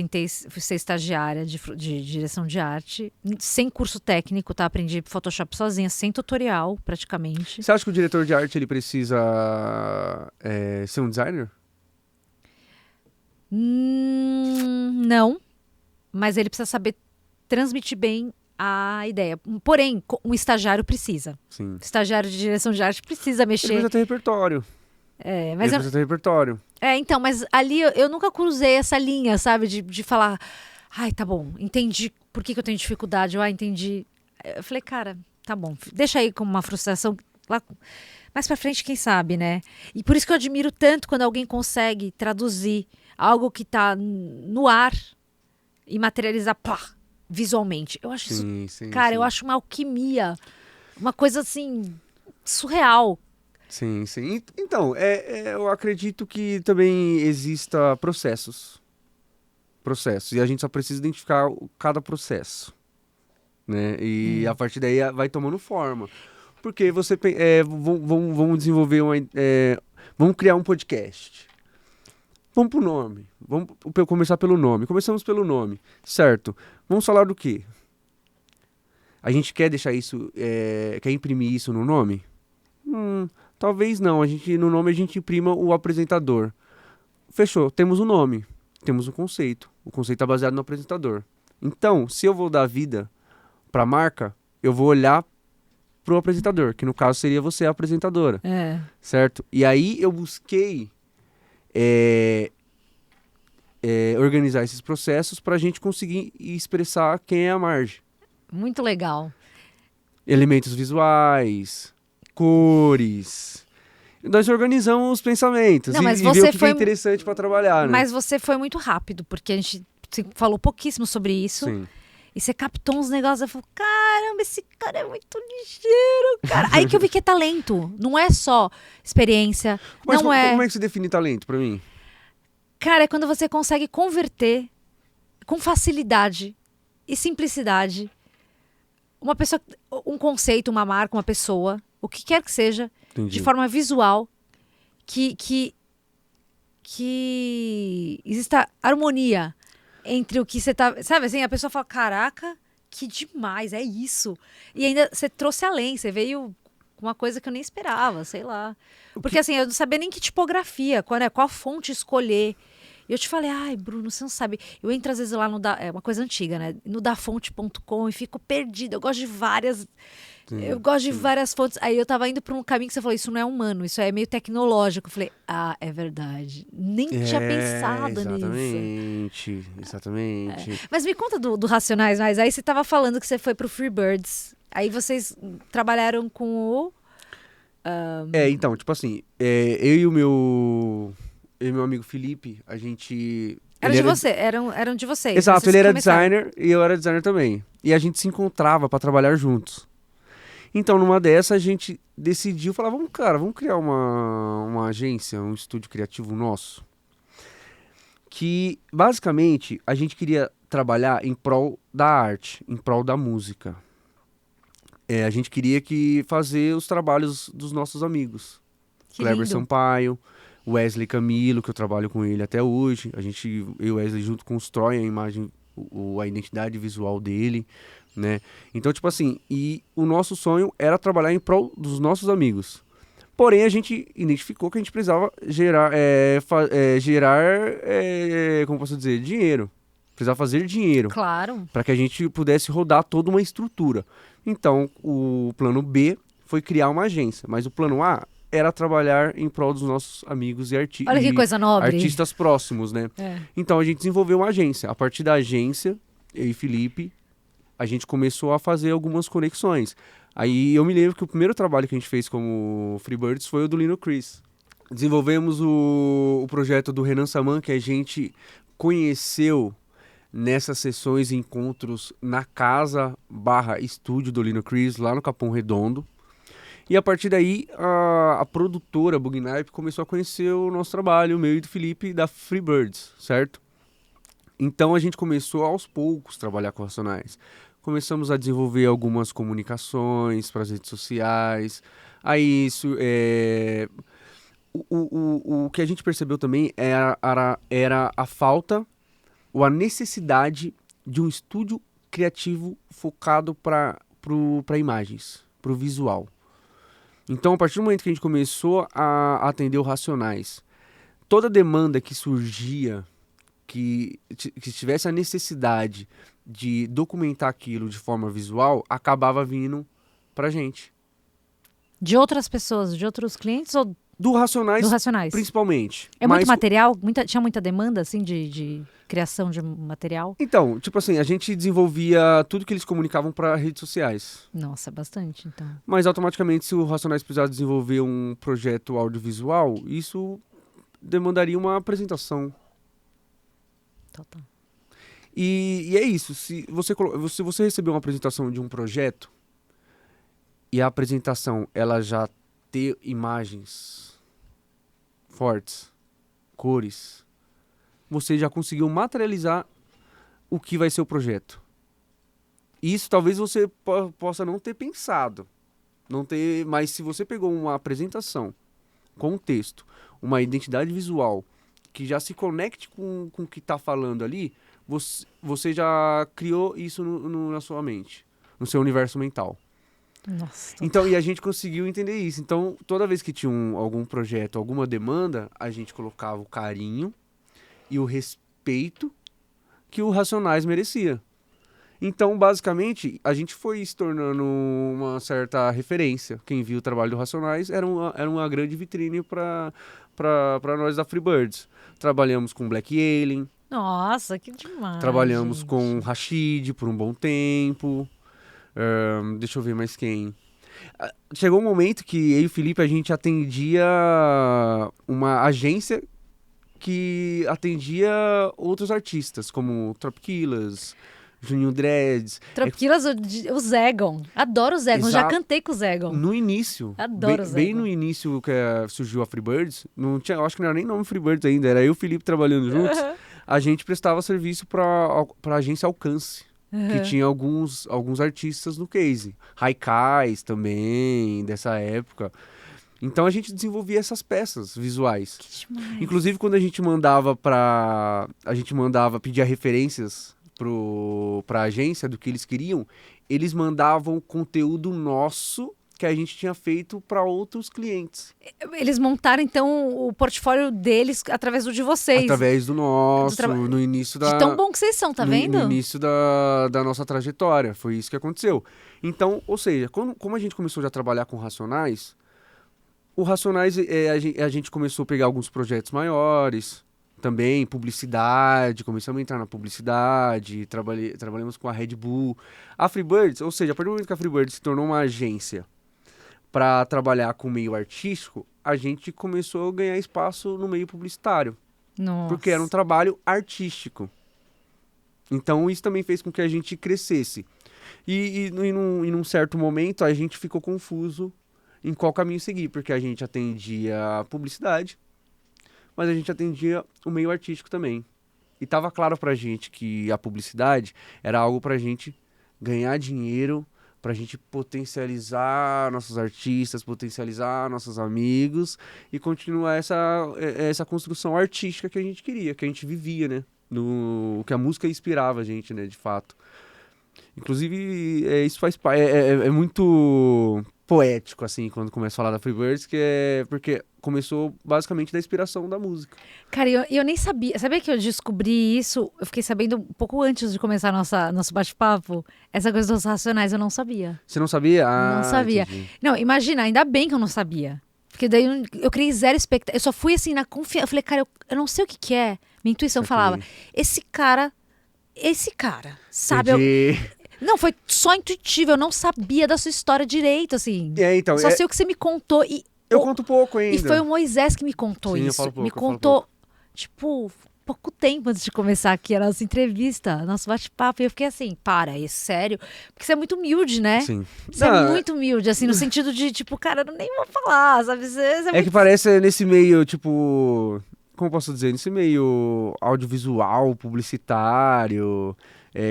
fui ser estagiária de direção de arte, sem curso técnico, tá? Aprendi Photoshop sozinha, sem tutorial, praticamente. Você acha que o diretor de arte ele precisa ser um designer? Não, mas ele precisa saber transmitir bem a ideia. Porém, um estagiário precisa. Sim. Estagiário de direção de arte precisa mexer. Ele precisa ter repertório. Mas ele precisa ter repertório. Então, mas ali eu nunca cruzei essa linha, sabe? De falar, ai, tá bom, entendi por que eu tenho dificuldade. Entendi. Eu falei, cara, tá bom, deixa aí como uma frustração. Lá mais pra frente, quem sabe, né? E por isso que eu admiro tanto quando alguém consegue traduzir algo que tá no ar e materializar, visualmente. Eu acho isso, cara, eu acho uma alquimia, uma coisa assim, surreal. Sim. Então, eu acredito que também exista processos. E a gente só precisa identificar cada processo, né? E a partir daí vai tomando forma. Porque você... vamos desenvolver vamos criar um podcast. Vamos pro nome. Vamos começar pelo nome. Começamos pelo nome, certo? Vamos falar do quê? A gente quer deixar isso... quer imprimir isso no nome? Talvez não. No nome a gente imprima o apresentador. Fechou. Temos um nome. Temos um conceito. O conceito é baseado no apresentador. Então, se eu vou dar vida pra marca, eu vou olhar pro apresentador, que no caso seria você a apresentadora. Certo? E aí eu busquei organizar esses processos para a gente conseguir expressar quem é a Marge. Muito legal. Elementos visuais, cores. Nós organizamos os pensamentos Não, mas e ver você o que é interessante para trabalhar, né? Mas você foi muito rápido, porque a gente falou pouquíssimo sobre isso. Sim. E você captou uns negócios, eu falei, caramba, esse cara é muito ligeiro, cara. Aí que eu vi que é talento, não é só experiência, Mas não é... como é que você define talento para mim? Cara, é quando você consegue converter com facilidade e simplicidade uma pessoa, um conceito, uma marca, uma pessoa, o que quer que seja, Entendi. de forma visual, que exista harmonia entre o que você tá... Sabe assim, a pessoa fala, caraca, que demais, é isso. E ainda você trouxe além, você veio com uma coisa que eu nem esperava, sei lá. Porque assim, eu não sabia nem que tipografia, qual fonte escolher. E eu te falei, ai, Bruno, você não sabe. Eu entro às vezes lá no é uma coisa antiga, né? No dafonte.com e fico perdida. Eu gosto de várias. Eu gosto de várias fontes. Aí eu tava indo pra um caminho que você falou, isso não é humano, isso é meio tecnológico. Eu falei, é verdade. Nem tinha pensado nisso. Exatamente. Mas me conta do Racionais, mas aí você tava falando que você foi pro Freebirds. Aí vocês trabalharam com o... Então, tipo assim, eu e o meu amigo Felipe, a gente... Eram de vocês. Exato, vocês ele era começaram. designer e eu era designer também. E a gente se encontrava pra trabalhar juntos. Então, numa dessas, a gente decidiu, falar, vamos criar uma agência, um estúdio criativo nosso. Que, basicamente, a gente queria trabalhar em prol da arte, em prol da música. A gente queria fazer os trabalhos dos nossos amigos. Que Kleber lindo. Sampaio, Wesley Camilo, que eu trabalho com ele até hoje. Eu e o Wesley junto constrói a imagem, a identidade visual dele, né? Então, tipo assim, e o nosso sonho era trabalhar em prol dos nossos amigos. Porém, a gente identificou que a gente precisava gerar, como posso dizer, dinheiro. Precisava fazer dinheiro. Claro. Para que a gente pudesse rodar toda uma estrutura. Então, o plano B foi criar uma agência. Mas o plano A era trabalhar em prol dos nossos amigos e, Olha que coisa nobre. artistas próximos, né? Então, a gente desenvolveu uma agência. A partir da agência, eu e Felipe, a gente começou a fazer algumas conexões. Aí eu me lembro que o primeiro trabalho que a gente fez como Freebirds foi o do Lino Chris. Desenvolvemos o projeto do Renan Saman, que a gente conheceu nessas sessões e encontros na casa/estúdio do Lino Chris, lá no Capão Redondo. E a partir daí, a produtora Bugnipe começou a conhecer o nosso trabalho, o meu e do Felipe, da Freebirds, certo? Então a gente começou aos poucos a trabalhar com Racionais. Começamos a desenvolver algumas comunicações para as redes sociais. Aí isso o que a gente percebeu também era a falta ou a necessidade de um estúdio criativo focado para imagens, para o visual. Então, a partir do momento que a gente começou a atender o Racionais, toda demanda que surgia, que tivesse a necessidade de documentar aquilo de forma visual, acabava vindo pra gente. De outras pessoas, de outros clientes ou Do Racionais, do Racionais? principalmente. É muito material? Tinha muita demanda, assim, de criação de material? Então, tipo assim, a gente desenvolvia tudo que eles comunicavam para redes sociais. Nossa, bastante, então. Mas automaticamente, se o Racionais precisasse desenvolver um projeto audiovisual, isso demandaria uma apresentação. Total. E é isso, se você receber uma apresentação de um projeto e a apresentação ela já ter imagens fortes, cores, você já conseguiu materializar o que vai ser o projeto. Isso talvez você possa não ter pensado, mas se você pegou uma apresentação com um texto, uma identidade visual que já se conecte com o que está falando ali, você já criou isso na sua mente, no seu universo mental. Nossa. Então, e a gente conseguiu entender isso. Então, toda vez que tinha algum projeto, alguma demanda, a gente colocava o carinho e o respeito que o Racionais merecia. Então, basicamente, a gente foi se tornando uma certa referência. Quem viu o trabalho do Racionais era uma grande vitrine para nós da Freebirds. Trabalhamos com Black Alien, Nossa, que demais. Trabalhamos gente. com Rashid por um bom tempo. Deixa eu ver mais quem. Chegou um momento que eu e o Felipe, a gente atendia uma agência que atendia outros artistas, como Tropquilas, Juninho Dreads. Tropiquilas, o Zegon. Adoro o Zegon. Já Exato. cantei com o Zegon. No início, Adoro o bem Zegon. no início que surgiu a Freebirds, não tinha, eu acho que não era nem nome Freebirds ainda, era eu e o Felipe trabalhando juntos, a gente prestava serviço pra agência Alcance, que tinha alguns artistas no case. Haikais também, dessa época. Então a gente desenvolvia essas peças visuais. Que demais. Inclusive quando a gente mandava pedir referências pra agência do que eles queriam, eles mandavam conteúdo nosso que a gente tinha feito para outros clientes. Eles montaram, então, o portfólio deles através do de vocês. Através do nosso, no início da... De tão bom que vocês são, tá vendo? No início da nossa trajetória. Foi isso que aconteceu. Então, ou seja, como a gente começou já a trabalhar com Racionais, o Racionais, a gente começou a pegar alguns projetos maiores, também publicidade, começamos a entrar na publicidade, trabalhamos com a Red Bull. A Freebirds, ou seja, a partir do momento que a Freebirds se tornou uma agência para trabalhar com o meio artístico, a gente começou a ganhar espaço no meio publicitário, Nossa. porque era um trabalho artístico. Então isso também fez com que a gente crescesse. E num certo momento a gente ficou confuso em qual caminho seguir, porque a gente atendia a publicidade, mas a gente atendia o meio artístico também. E tava claro pra gente que a publicidade era algo pra gente ganhar dinheiro, pra gente potencializar nossos artistas, potencializar nossos amigos e continuar essa construção artística que a gente queria, que a gente vivia, né? Que a música inspirava a gente, né? De fato. Inclusive, isso faz parte. É muito poético, assim, quando começa a falar da Freebirds, porque começou basicamente da inspiração da música. Cara, eu nem sabia. Sabia que eu descobri isso? Eu fiquei sabendo um pouco antes de começar nosso bate-papo. Essa coisa dos Racionais eu não sabia. Você não sabia? Não sabia. Entendi. Não, imagina, ainda bem que eu não sabia. Porque daí eu criei zero expectativa. Eu só fui assim na confiança. Eu falei, cara, eu não sei o que que é. Minha intuição falava, esse cara, sabe? Não, foi só intuitivo. Eu não sabia da sua história direito, assim. Então, só sei o que você me contou. Eu conto pouco ainda. E foi o Moisés que me contou Sim, isso. eu falo pouco, me contou, tipo, pouco tempo antes de começar aqui a nossa entrevista, nosso bate-papo. E eu fiquei assim, é sério? Porque você é muito humilde, né? Sim. Você é muito humilde, assim, no sentido de, tipo, cara, eu nem vou falar, sabe? Você é muito... que parece nesse meio, tipo... Como posso dizer? Nesse meio audiovisual, publicitário,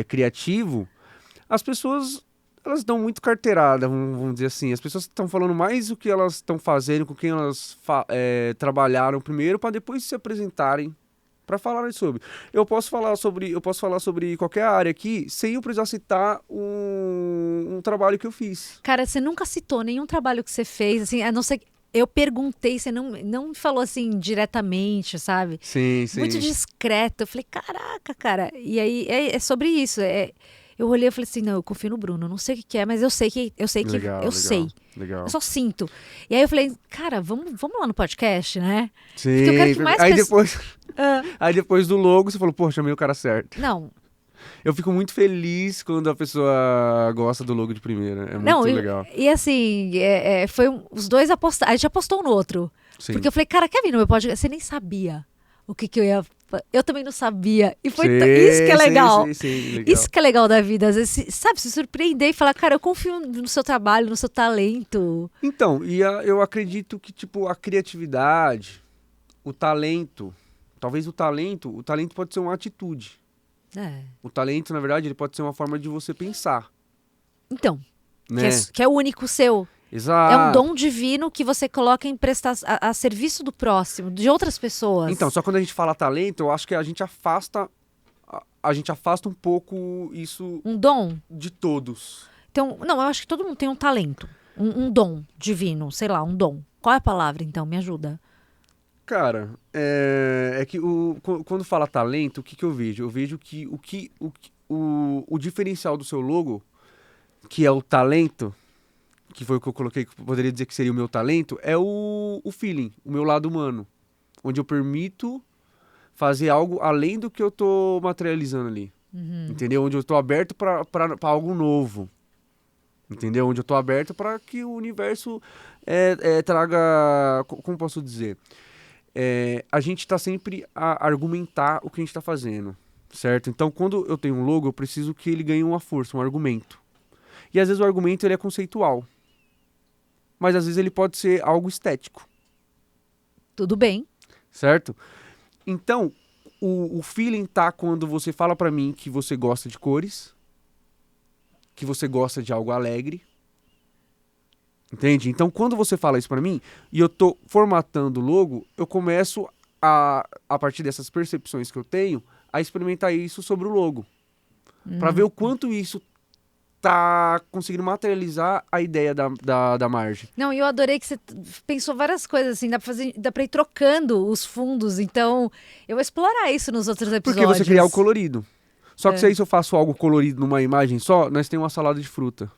criativo, as pessoas... Elas dão muito carteirada, vamos dizer assim. As pessoas estão falando mais o que elas estão fazendo, com quem elas trabalharam primeiro, para depois se apresentarem para falarem sobre. Eu posso falar sobre qualquer área aqui, sem eu precisar citar um trabalho que eu fiz. Cara, você nunca citou nenhum trabalho que você fez, assim, a não ser... Eu perguntei, você não me falou assim diretamente, sabe? Sim, sim. Muito discreto. Eu falei, caraca, cara. E aí é sobre isso. Eu olhei e falei assim, não, eu confio no Bruno, não sei o que é, mas eu sei que Legal. Eu só sinto. E aí eu falei, cara, vamos lá no podcast, né? Sim. Porque eu quero que mais aí depois do logo você falou, pô, chamei o cara certo. Não. Eu fico muito feliz quando a pessoa gosta do logo de primeira. É muito legal. E assim, foi os dois apostaram. A gente apostou um no outro. Sim. Porque eu falei, cara, quer vir no meu podcast? Você nem sabia o que eu ia... Eu também não sabia. E foi isso que é legal. Sim, legal. Isso que é legal da vida. Às vezes, sabe, se surpreender e falar, cara, eu confio no seu trabalho, no seu talento. Então, eu acredito que, tipo, a criatividade, o talento, talvez o talento pode ser uma atitude. O talento, na verdade, ele pode ser uma forma de você pensar. Então, né? que é único seu. Exato. É um dom divino que você coloca em prestar a serviço do próximo, de outras pessoas. Então, só quando a gente fala talento, eu acho que a gente afasta um pouco isso... Um dom? De todos. Então, não, eu acho que todo mundo tem um talento. Um dom divino, sei lá, um dom. Qual é a palavra, então? Me ajuda. Cara, é que quando fala talento, o que eu vejo? Eu vejo que o diferencial do seu logo, que é o talento, que foi o que eu coloquei, que eu poderia dizer que seria o meu talento, é o feeling, o meu lado humano. Onde eu permito fazer algo além do que eu tô materializando ali. Entendeu? Onde eu tô aberto para algo novo. Entendeu? Onde eu tô aberto para que o universo traga... Como posso dizer? A gente tá sempre a argumentar o que a gente tá fazendo. Certo? Então, quando eu tenho um logo, eu preciso que ele ganhe uma força, um argumento. E às vezes o argumento ele é conceitual. Mas às vezes ele pode ser algo estético. Tudo bem. Certo? Então, o feeling tá quando você fala pra mim que você gosta de cores, que você gosta de algo alegre. Entende? Então, quando você fala isso pra mim, e eu tô formatando o logo, eu começo a partir dessas percepções que eu tenho, a experimentar isso sobre o logo. Pra ver o quanto isso tá conseguindo materializar a ideia da Marge. Não, e eu adorei que você pensou várias coisas, assim, dá pra ir trocando os fundos, então eu vou explorar isso nos outros episódios. Porque você criar o colorido. Só que se eu faço algo colorido numa imagem só, nós temos uma salada de fruta.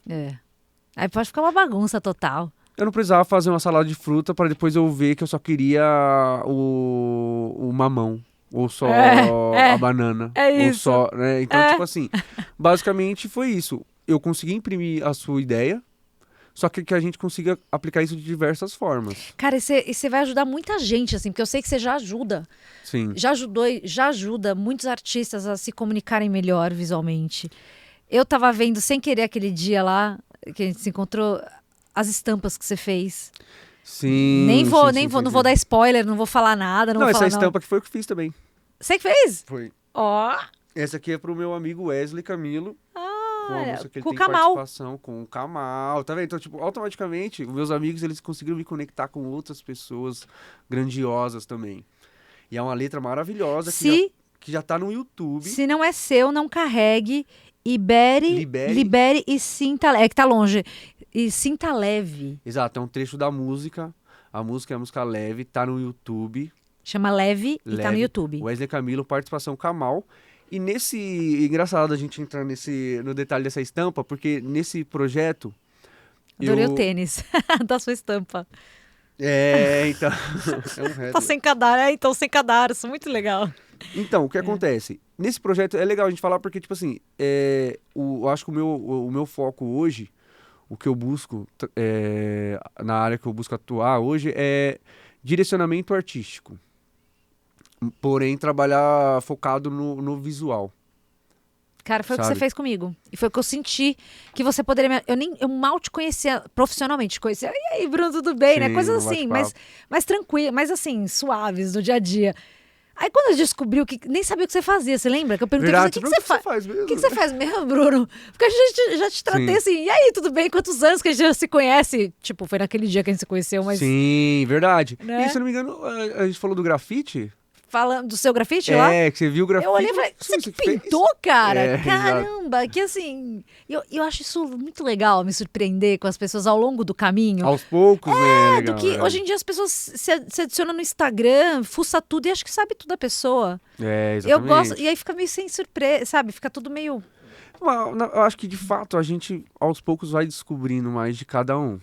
Aí pode ficar uma bagunça total. Eu não precisava fazer uma salada de fruta para depois eu ver que eu só queria o mamão. Ou só a banana. É ou isso. Só, né? Então, tipo assim, basicamente foi isso. Eu consegui imprimir a sua ideia, só que a gente consiga aplicar isso de diversas formas. Cara, e você vai ajudar muita gente, assim, porque eu sei que você já ajuda. Sim. Já ajudou, já ajuda muitos artistas a se comunicarem melhor visualmente. Eu tava vendo, sem querer, aquele dia lá, que a gente se encontrou, as estampas que você fez. Sim. Não vou dar spoiler, não vou falar nada. Não, vou essa falar, estampa que foi eu que fiz também. Você que fez? Foi. Ó. Essa aqui é pro meu amigo Wesley Camilo. Com a música que ele com tem o Kamal. participação, com o Kamal, tá vendo? Então, tipo, automaticamente, os meus amigos, eles conseguiram me conectar com outras pessoas grandiosas também. E é uma letra maravilhosa que já tá no YouTube. Se não é seu, não carregue. Libere e sinta... É que tá longe. E sinta leve. Exato, é um trecho da música. A música é a música Leve, tá no YouTube. Chama Leve e tá no YouTube. Wesley Camilo, participação Kamal. E engraçado a gente entrar no detalhe dessa estampa, porque nesse projeto... Adorei o tênis da sua estampa. Então... é um reto. Tá sem cadarço, então sem cadarço, muito legal. Então, o que acontece? Nesse projeto é legal a gente falar porque, tipo assim, eu acho que o meu foco hoje, o que eu busco, na área que eu busco atuar hoje, é direcionamento artístico. Porém, trabalhar focado no visual. Cara, foi o que você fez comigo. E foi o que eu senti que você poderia... Eu mal te conhecia profissionalmente. Conhecia, e aí, Bruno, tudo bem, né? Coisas assim, mais tranquilas, mais assim, suaves do dia a dia. Aí quando eu descobri nem sabia o que você fazia, você lembra? Que eu perguntei pra você, o que você faz mesmo? O que você faz mesmo, Bruno? Porque a gente já te tratei assim, e aí, tudo bem? Quantos anos que a gente já se conhece? Tipo, foi naquele dia que a gente se conheceu, mas... Sim, verdade. Né? E se eu não me engano, a gente falou do grafite... Falando do seu grafite lá? Que você viu o grafite. Eu olhei e falei, você que pintou, cara? Caramba, exato. Que assim... Eu acho isso muito legal, me surpreender com as pessoas ao longo do caminho. Aos poucos, né? Legal, hoje em dia as pessoas se adicionam no Instagram, fuça tudo e acho que sabe tudo da pessoa. Exatamente. Eu gosto, e aí fica meio sem surpresa, sabe? Fica tudo meio... Eu acho que, de fato, a gente, aos poucos, vai descobrindo mais de cada um.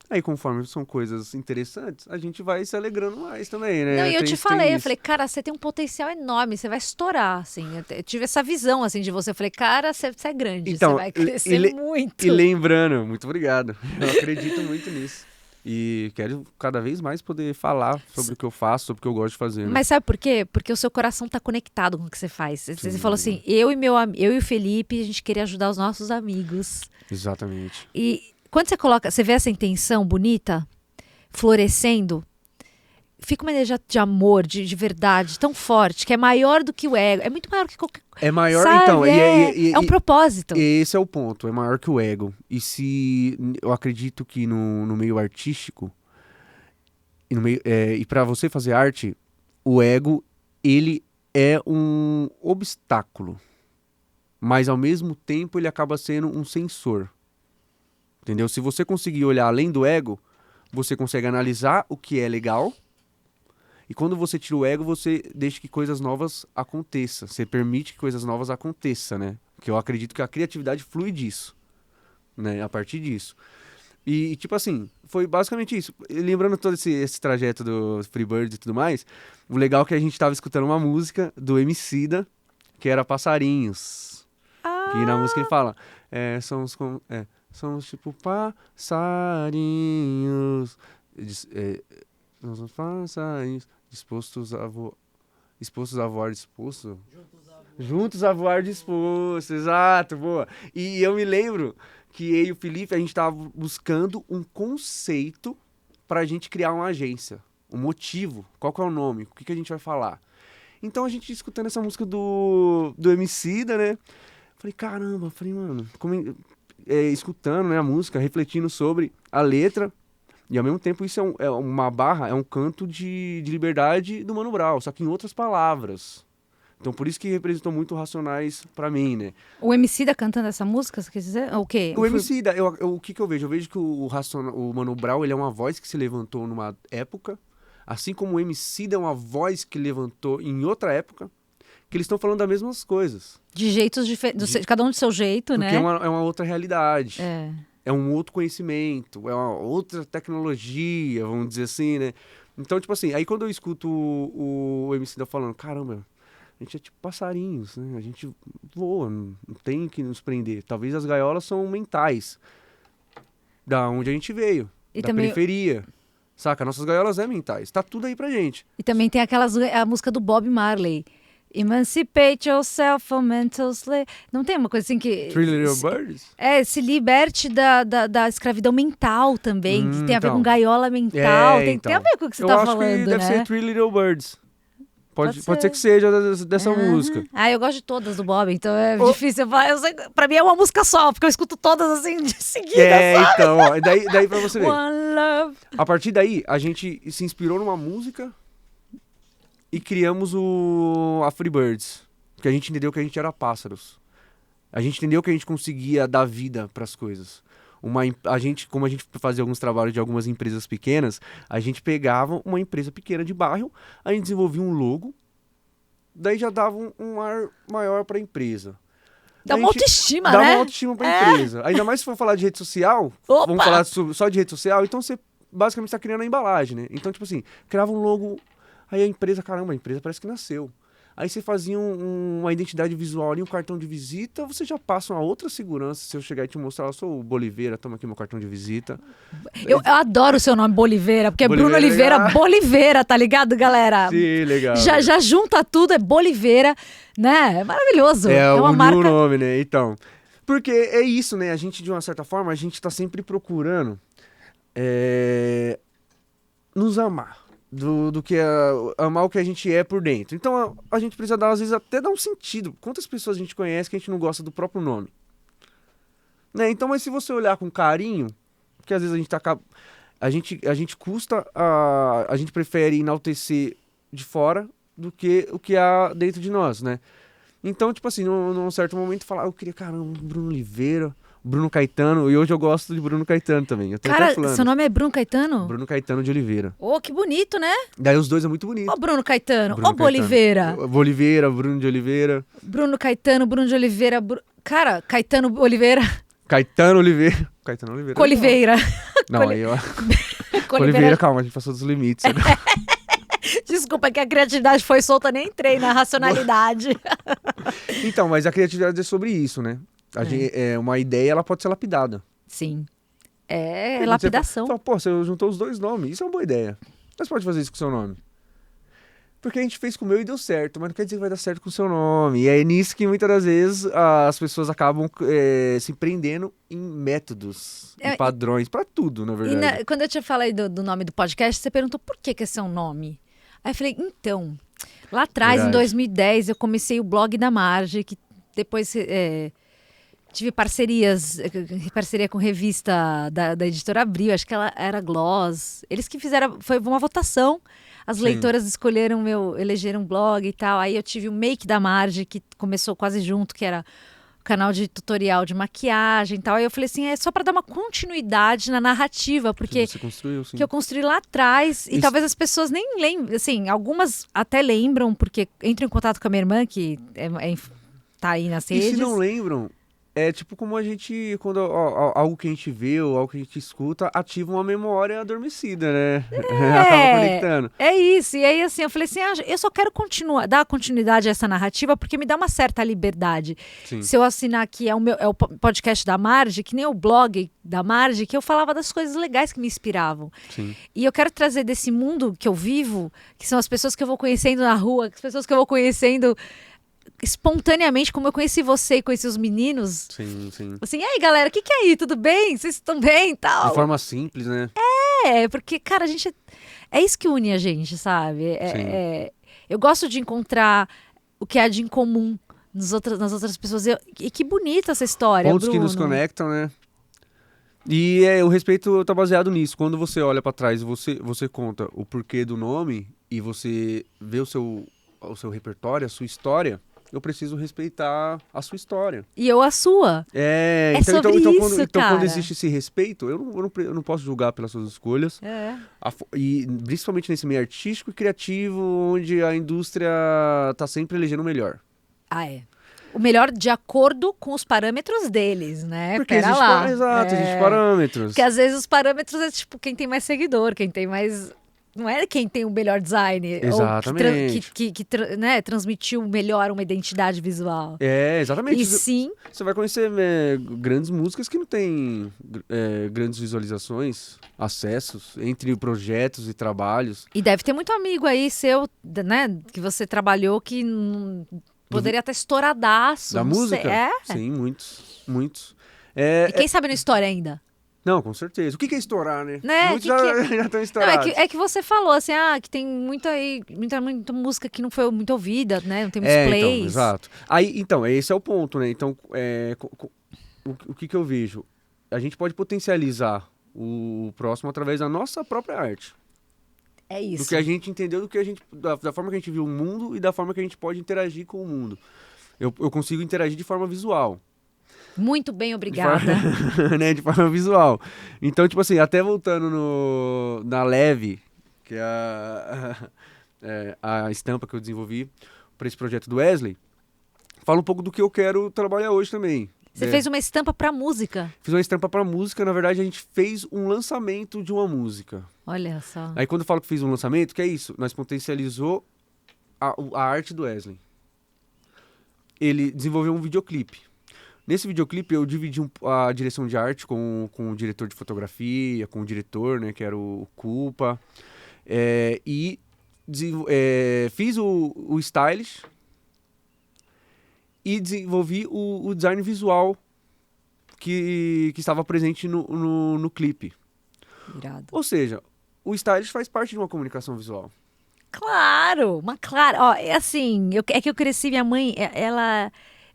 Aí, conforme são coisas interessantes, a gente vai se alegrando mais também, né? Não, e eu te falei, eu falei, cara, você tem um potencial enorme, você vai estourar, assim. Eu tive essa visão, assim, de você. Eu falei, cara, você é grande, então, você vai crescer muito. E lembrando, muito obrigado. Eu acredito muito nisso. E quero cada vez mais poder falar sobre o que eu faço, sobre o que eu gosto de fazer. Né? Mas sabe por quê? Porque o seu coração tá conectado com o que você faz. Você falou assim, eu e o Felipe, a gente queria ajudar os nossos amigos. Exatamente. E quando você vê essa intenção bonita, florescendo, fica uma energia de amor, de verdade, tão forte, que é maior do que o ego. É muito maior que qualquer... É maior, sabe? Então. É um propósito. Esse é o ponto, é maior que o ego. E se eu acredito que no meio artístico, e para você fazer arte, o ego, ele é um obstáculo. Mas ao mesmo tempo ele acaba sendo um sensor. Entendeu? Se você conseguir olhar além do ego, você consegue analisar o que é legal. E quando você tira o ego, você deixa que coisas novas aconteçam. Você permite que coisas novas aconteçam, né? Porque eu acredito que a criatividade flui disso, né? A partir disso. E, tipo assim, foi basicamente isso. E lembrando todo esse trajeto do Freebird e tudo mais, o legal é que a gente tava escutando uma música do Emicida, que era Passarinhos. Que na música ele fala, somos tipo passarinhos, somos passarinhos, dispostos a voar disposto. Juntos a voar disposto, exato, boa. E eu me lembro que eu e o Felipe, a gente tava buscando um conceito pra gente criar uma agência. Um motivo, qual que é o nome, o que a gente vai falar. Então a gente escutando essa música do Emicida, né? Falei, caramba, mano, escutando, né, a música, refletindo sobre a letra. E ao mesmo tempo isso é uma barra, é um canto de liberdade do Mano Brown, só que em outras palavras. Então por isso que representou muito o Racionais pra mim, né? O Emicida cantando essa música, você quer dizer? O quê? O Emicida, o que eu vejo? Eu vejo que o Mano Brown, ele é uma voz que se levantou numa época, assim como o Emicida é uma voz que levantou em outra época, que eles estão falando das mesmas coisas. De jeitos diferentes, cada um do seu jeito, porque né? Porque é uma outra realidade. É. É um outro conhecimento, é uma outra tecnologia, vamos dizer assim, né? Então, tipo assim, aí quando eu escuto o Emicida falando, caramba, a gente é tipo passarinhos, né? A gente voa, não tem que nos prender. Talvez as gaiolas são mentais, da onde a gente veio, E da também... periferia. Saca? Nossas gaiolas mentais. Tá tudo aí pra gente. E também tem a música do Bob Marley. Emancipate yourself from mental slave. Não tem uma coisa assim que... Three Little Birds? Se liberte da escravidão mental também, que tem a ver com gaiola mental. Tem a ver com o que você tá falando, né? Eu acho que deve ser Three Little Birds. Pode ser que seja dessa música. Eu gosto de todas do Bob, então é difícil. Pra mim é uma música só, porque eu escuto todas assim de seguida, sabe? Então, ó, daí pra você ver. One Love. A partir daí, a gente se inspirou numa música e criamos a Freebirds. Porque a gente entendeu que a gente era pássaros. A gente entendeu que a gente conseguia dar vida pras coisas. Como a gente fazia alguns trabalhos de algumas empresas pequenas, a gente pegava uma empresa pequena de bairro, a gente desenvolvia um logo, daí já dava um ar maior para a empresa. Dá uma autoestima, né? Dá uma autoestima para a empresa. Ainda mais se for falar de rede social, vamos falar só de rede social, então você basicamente está criando a embalagem, né? Então, tipo assim, criava um logo, aí a empresa parece que nasceu. Aí você fazia uma identidade visual ali, um cartão de visita, você já passa uma outra segurança. Se eu chegar e te mostrar, eu sou o Boliveira, toma aqui meu cartão de visita. Eu adoro o seu nome, Boliveira, porque é Bruno Oliveira, Boliveira, tá ligado, galera? Sim, legal. Já junta tudo, é Boliveira, né? É maravilhoso. É uma marca... o nome, né? Então, porque é isso, né? A gente, de uma certa forma, a gente tá sempre procurando nos amar. Do que amar o que a gente é por dentro. Então a gente precisa às vezes até dar um sentido. Quantas pessoas a gente conhece que a gente não gosta do próprio nome, né? Então, mas se você olhar com carinho, porque às vezes a gente a gente prefere enaltecer de fora do que o que há dentro de nós, né? Então, tipo assim, num certo momento falar, eu queria, caramba, Bruno Oliveira, Bruno Caetano, e hoje eu gosto de Bruno Caetano também. Eu Cara, seu nome é Bruno Caetano? Bruno Caetano de Oliveira. Que bonito, né? Daí os dois é muito bonito. Bruno Caetano, Boliveira. Boliveira, Bruno de Oliveira. Bruno Caetano, Bruno de Oliveira. Cara, Caetano Oliveira. Caetano Oliveira. Caetano Oliveira. Coliveira. Não, aí eu... Oliveira, calma, a gente passou dos limites. Desculpa, que a criatividade foi solta, nem entrei na racionalidade. Então, mas a criatividade é sobre isso, né? Uma ideia, ela pode ser lapidada. Sim. É lapidação. Você fala, você juntou os dois nomes, isso é uma boa ideia. Mas pode fazer isso com o seu nome. Porque a gente fez com o meu e deu certo, mas não quer dizer que vai dar certo com o seu nome. E é nisso que muitas das vezes as pessoas acabam se prendendo em métodos, em padrões, pra tudo, na verdade. Quando eu te falei do nome do podcast, você perguntou por que é seu nome. Aí eu falei, então, lá atrás, em 2010, eu comecei o blog da Marge, que depois tive parceria com revista da Editora Abril, acho que ela era Gloss. Eles que fizeram, foi uma votação, as leitoras escolheram elegeram um blog e tal. Aí eu tive o Make da Marge, que começou quase junto, que era o canal de tutorial de maquiagem e tal. Aí eu falei assim, é só para dar uma continuidade na narrativa, porque você construiu, sim. Que eu construí lá atrás, e talvez as pessoas nem lembrem, assim, algumas até lembram, porque entram em contato com a minha irmã, que tá aí nas redes. E se não lembram, é tipo como a gente, quando algo que a gente vê ou algo que a gente escuta ativa uma memória adormecida, né? Acaba conectando. É isso. E aí, assim, eu falei assim, eu só quero dar continuidade a essa narrativa porque me dá uma certa liberdade. Sim. Se eu assinar aqui, é o podcast da Marge, que nem o blog da Marge, que eu falava das coisas legais que me inspiravam. Sim. E eu quero trazer desse mundo que eu vivo, que são as pessoas que eu vou conhecendo na rua, as pessoas que eu vou conhecendo espontaneamente, como eu conheci você e conheci os meninos. Sim, sim. Assim, e aí, galera, o que é aí? Tudo bem? Vocês estão bem e tal? De forma simples, né? Porque, cara, a gente... É isso que une a gente, sabe? Eu gosto de encontrar o que há de incomum nas outras pessoas. E que bonita essa história, Pontos Bruno. que nos conectam, né? E o respeito tá baseado nisso. Quando você olha pra trás e você conta o porquê do nome e você vê o seu repertório, a sua história, eu preciso respeitar a sua história. E eu a sua. Sobre isso, quando existe esse respeito, eu não posso julgar pelas suas escolhas. E principalmente nesse meio artístico e criativo, onde a indústria tá sempre elegendo o melhor. O melhor de acordo com os parâmetros deles, né? Porque existe parâmetros. Porque às vezes os parâmetros é tipo quem tem mais seguidor, quem tem mais... Não é quem tem o melhor design. Exatamente. Ou que transmitiu melhor uma identidade visual. Exatamente. E sim... Você vai conhecer grandes músicas que não têm grandes visualizações, acessos entre projetos e trabalhos. E deve ter muito amigo aí seu, né? Que você trabalhou que poderia estar estouradaço. Da música? Sim, muitos. E quem sabe na história ainda? Não, com certeza. O que é estourar, né? Muitos já estão estourados. Não, é que você falou assim, que tem muita música que não foi muito ouvida, né? Não tem muitos plays. Então, exato. Aí, esse é o ponto, né? Então, o que eu vejo? A gente pode potencializar o próximo através da nossa própria arte. É isso. Do que a gente entendeu, da forma que a gente viu o mundo e da forma que a gente pode interagir com o mundo. Eu consigo interagir de forma visual. Muito bem, obrigada. De forma visual. Então, tipo assim, até voltando na Leve, que é a estampa que eu desenvolvi para esse projeto do Wesley, fala um pouco do que eu quero trabalhar hoje também. Você fez uma estampa para música? Fiz uma estampa para música, na verdade a gente fez um lançamento de uma música. Olha só. Aí quando eu falo que fiz um lançamento, que é isso? Nós potencializou a arte do Wesley. Ele desenvolveu um videoclipe. Nesse videoclipe eu dividi a direção de arte com o diretor de fotografia, com o diretor, né, que era o Culpa. E fiz o stylish e desenvolvi o design visual que estava presente no clipe. Irado. Ou seja, o stylish faz parte de uma comunicação visual. Claro, mas claro. Ó, é assim, é que eu cresci, minha mãe, ela...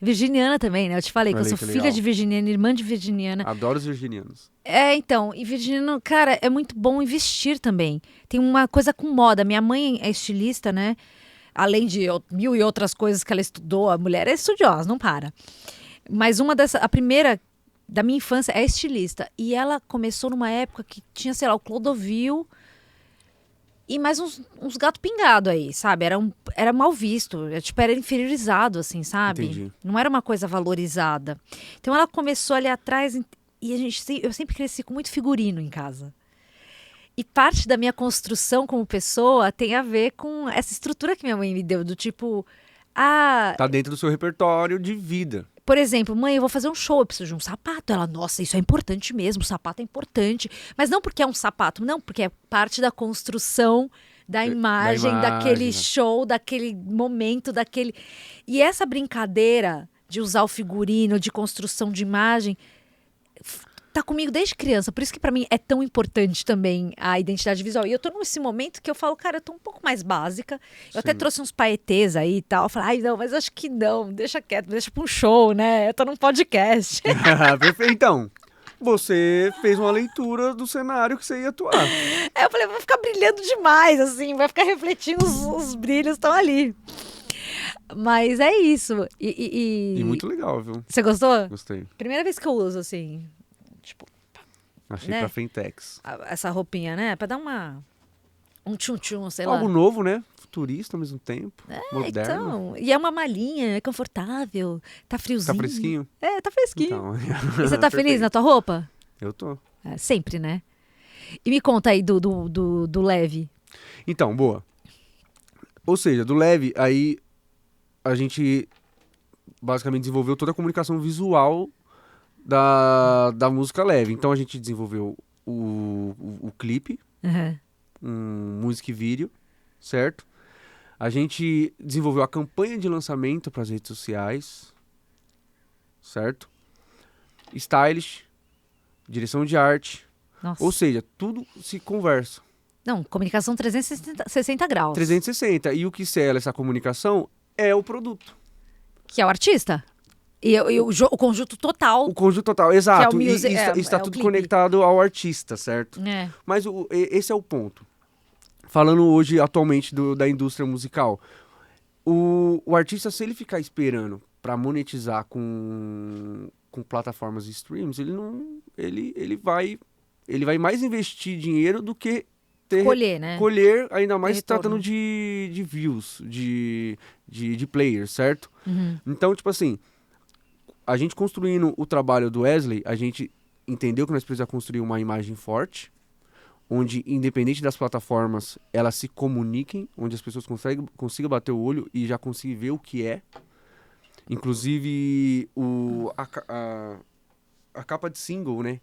Virginiana também, né? Eu te falei que eu sou filha de virginiana, irmã de virginiana. Adoro os virginianos. Então, e virginiano, cara, é muito bom investir também. Tem uma coisa com moda. Minha mãe é estilista, né? Além de mil e outras coisas que ela estudou, a mulher é estudiosa, não para. Mas a primeira da minha infância é estilista. E ela começou numa época que tinha, sei lá, o Clodovil e mais uns gato pingado aí, sabe? Era mal visto, era inferiorizado, assim, sabe? Entendi. Não era uma coisa valorizada. Então ela começou ali atrás e eu sempre cresci com muito figurino em casa. E parte da minha construção como pessoa tem a ver com essa estrutura que minha mãe me deu, do tipo... Tá dentro do seu repertório de vida. Por exemplo, mãe, eu vou fazer um show, eu preciso de um sapato. Ela, nossa, isso é importante mesmo, o sapato é importante. Mas não porque é um sapato, não, porque é parte da construção da imagem, daquele show, daquele momento, daquele... E essa brincadeira de usar o figurino, de construção de imagem, tá comigo desde criança. Por isso que pra mim é tão importante também a identidade visual. E eu tô nesse momento que eu falo, cara, eu tô um pouco mais básica. Eu até trouxe uns paetês aí e tal. Eu falei, não, mas acho que não, deixa quieto, deixa pra um show, né? Eu tô num podcast. Perfeito. Então, você fez uma leitura do cenário que você ia atuar. Eu falei, vou ficar brilhando demais, assim, vai ficar refletindo, os brilhos estão ali. Mas é isso. E muito legal, viu? Você gostou? Gostei. Primeira vez que eu uso, assim, tipo... Achei né? pra Fentex. Essa roupinha, né? Pra dar uma Um tchum-tchum, sei lá. Algo novo, né? Futurista ao mesmo tempo. Moderno. Então, e é uma malinha, é confortável, tá friozinho. Tá fresquinho? Tá fresquinho. Então, E você tá feliz na tua roupa? Eu tô. Sempre, né? E me conta aí do leve. Então, boa. Ou seja, do leve, aí a gente basicamente desenvolveu toda a comunicação visual da música leve. Então a gente desenvolveu o clipe, Uhum. música e vídeo, certo? A gente desenvolveu a campanha de lançamento para as redes sociais, certo? Stylish, direção de arte, Nossa. ou seja, tudo se conversa. Não, comunicação 360 graus. 360. E o que sela essa comunicação é o produto. Que é o artista. E o conjunto total. O conjunto total, exato. Que é o music- Está é o tudo clipe. conectado ao artista, certo? É. Mas esse é o ponto. Falando hoje, atualmente, da indústria musical. O artista, se ele ficar esperando para monetizar com plataformas de streams, ele vai mais investir dinheiro do que Colher, né? colher, ainda mais se Retorno. tratando de views, de players, certo? Uhum. Então, tipo assim, a gente construindo o trabalho do Wesley, a gente entendeu que nós precisamos construir uma imagem forte, onde, independente das plataformas, elas se comuniquem, onde as pessoas consigam bater o olho e já consigam ver o que é. Inclusive, a capa de single, né?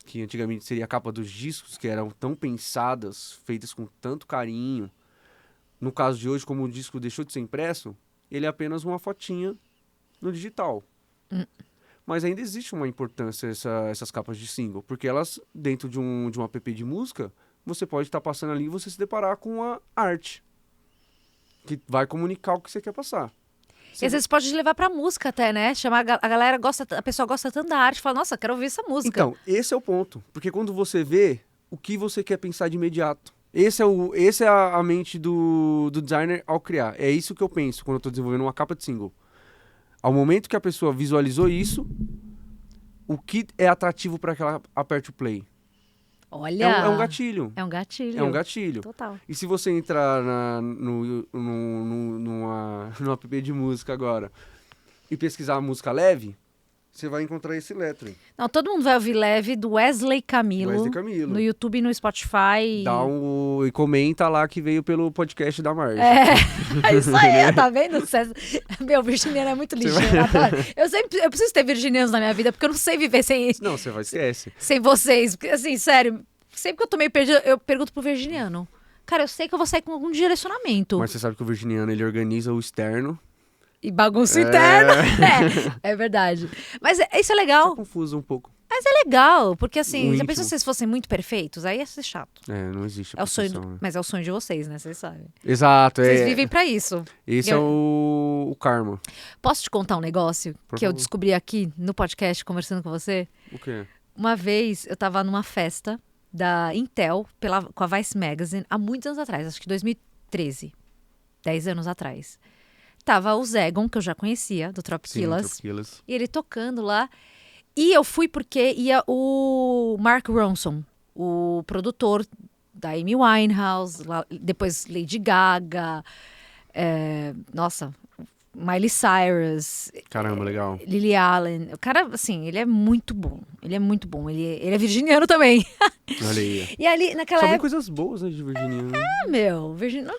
Que antigamente seria a capa dos discos, que eram tão pensadas, feitas com tanto carinho. No caso de hoje, como o disco deixou de ser impresso, ele é apenas uma fotinha no digital. Mas ainda existe uma importância essas capas de single, porque elas, dentro de um app de música, você pode estar passando ali e você se deparar com a arte, que vai comunicar o que você quer passar. E às vezes pode levar pra música até, né? Chamar a galera a pessoa gosta tanto da arte, fala, nossa, quero ouvir essa música. Então, esse é o ponto, porque quando você vê, o que você quer pensar de imediato. Esse é a mente do designer ao criar. É isso que eu penso quando eu estou desenvolvendo uma capa de single. Ao momento que a pessoa visualizou isso, o que é atrativo para que ela aperte o play? Olha. É um gatilho. É um gatilho. É um gatilho. Total. E se você entrar numa app de música agora e pesquisar música leve, você vai encontrar esse lettering. Não, todo mundo vai ouvir leve do Wesley Camilo. Wesley Camilo. No YouTube e no Spotify. E comenta lá que veio pelo podcast da Marge. É isso aí, tá vendo? Meu, virginiano é muito ligeiro, adoro. Eu preciso ter virginianos na minha vida, porque eu não sei viver sem isso. Não, você vai esquece. Sem vocês. Porque, assim, sério, sempre que eu tô meio perdida, eu pergunto pro virginiano. Cara, eu sei que eu vou sair com algum direcionamento. Mas você sabe que o virginiano, ele organiza o externo. E bagunça interna. É verdade. Mas isso é legal. Tá confuso um pouco. Mas é legal, porque assim, O já íntimo. pensou se vocês fossem muito perfeitos? Aí ia ser chato. Não existe a É o sonho, perfeição, né? mas é o sonho de vocês, né? Vocês sabem. Exato. Vocês vivem pra isso. Esse é o karma. Posso te contar um negócio Por que eu favor. descobri aqui no podcast, conversando com você? O quê? Uma vez eu tava numa festa da Intel com a Vice Magazine há muitos anos atrás, acho que 2013, 10 anos atrás. Tava o Zegon, que eu já conhecia, do Trop Sim, Killers, Tropiquilas. e ele tocando lá. E eu fui porque ia o Mark Ronson, o produtor da Amy Winehouse, depois Lady Gaga, Miley Cyrus, Caramba, legal. Lily Allen. O cara, assim, ele é muito bom. Ele é muito bom. Ele é virginiano também. Olha aí. E ali, naquela Só vem época... coisas boas, né, de virginiano. virginiano...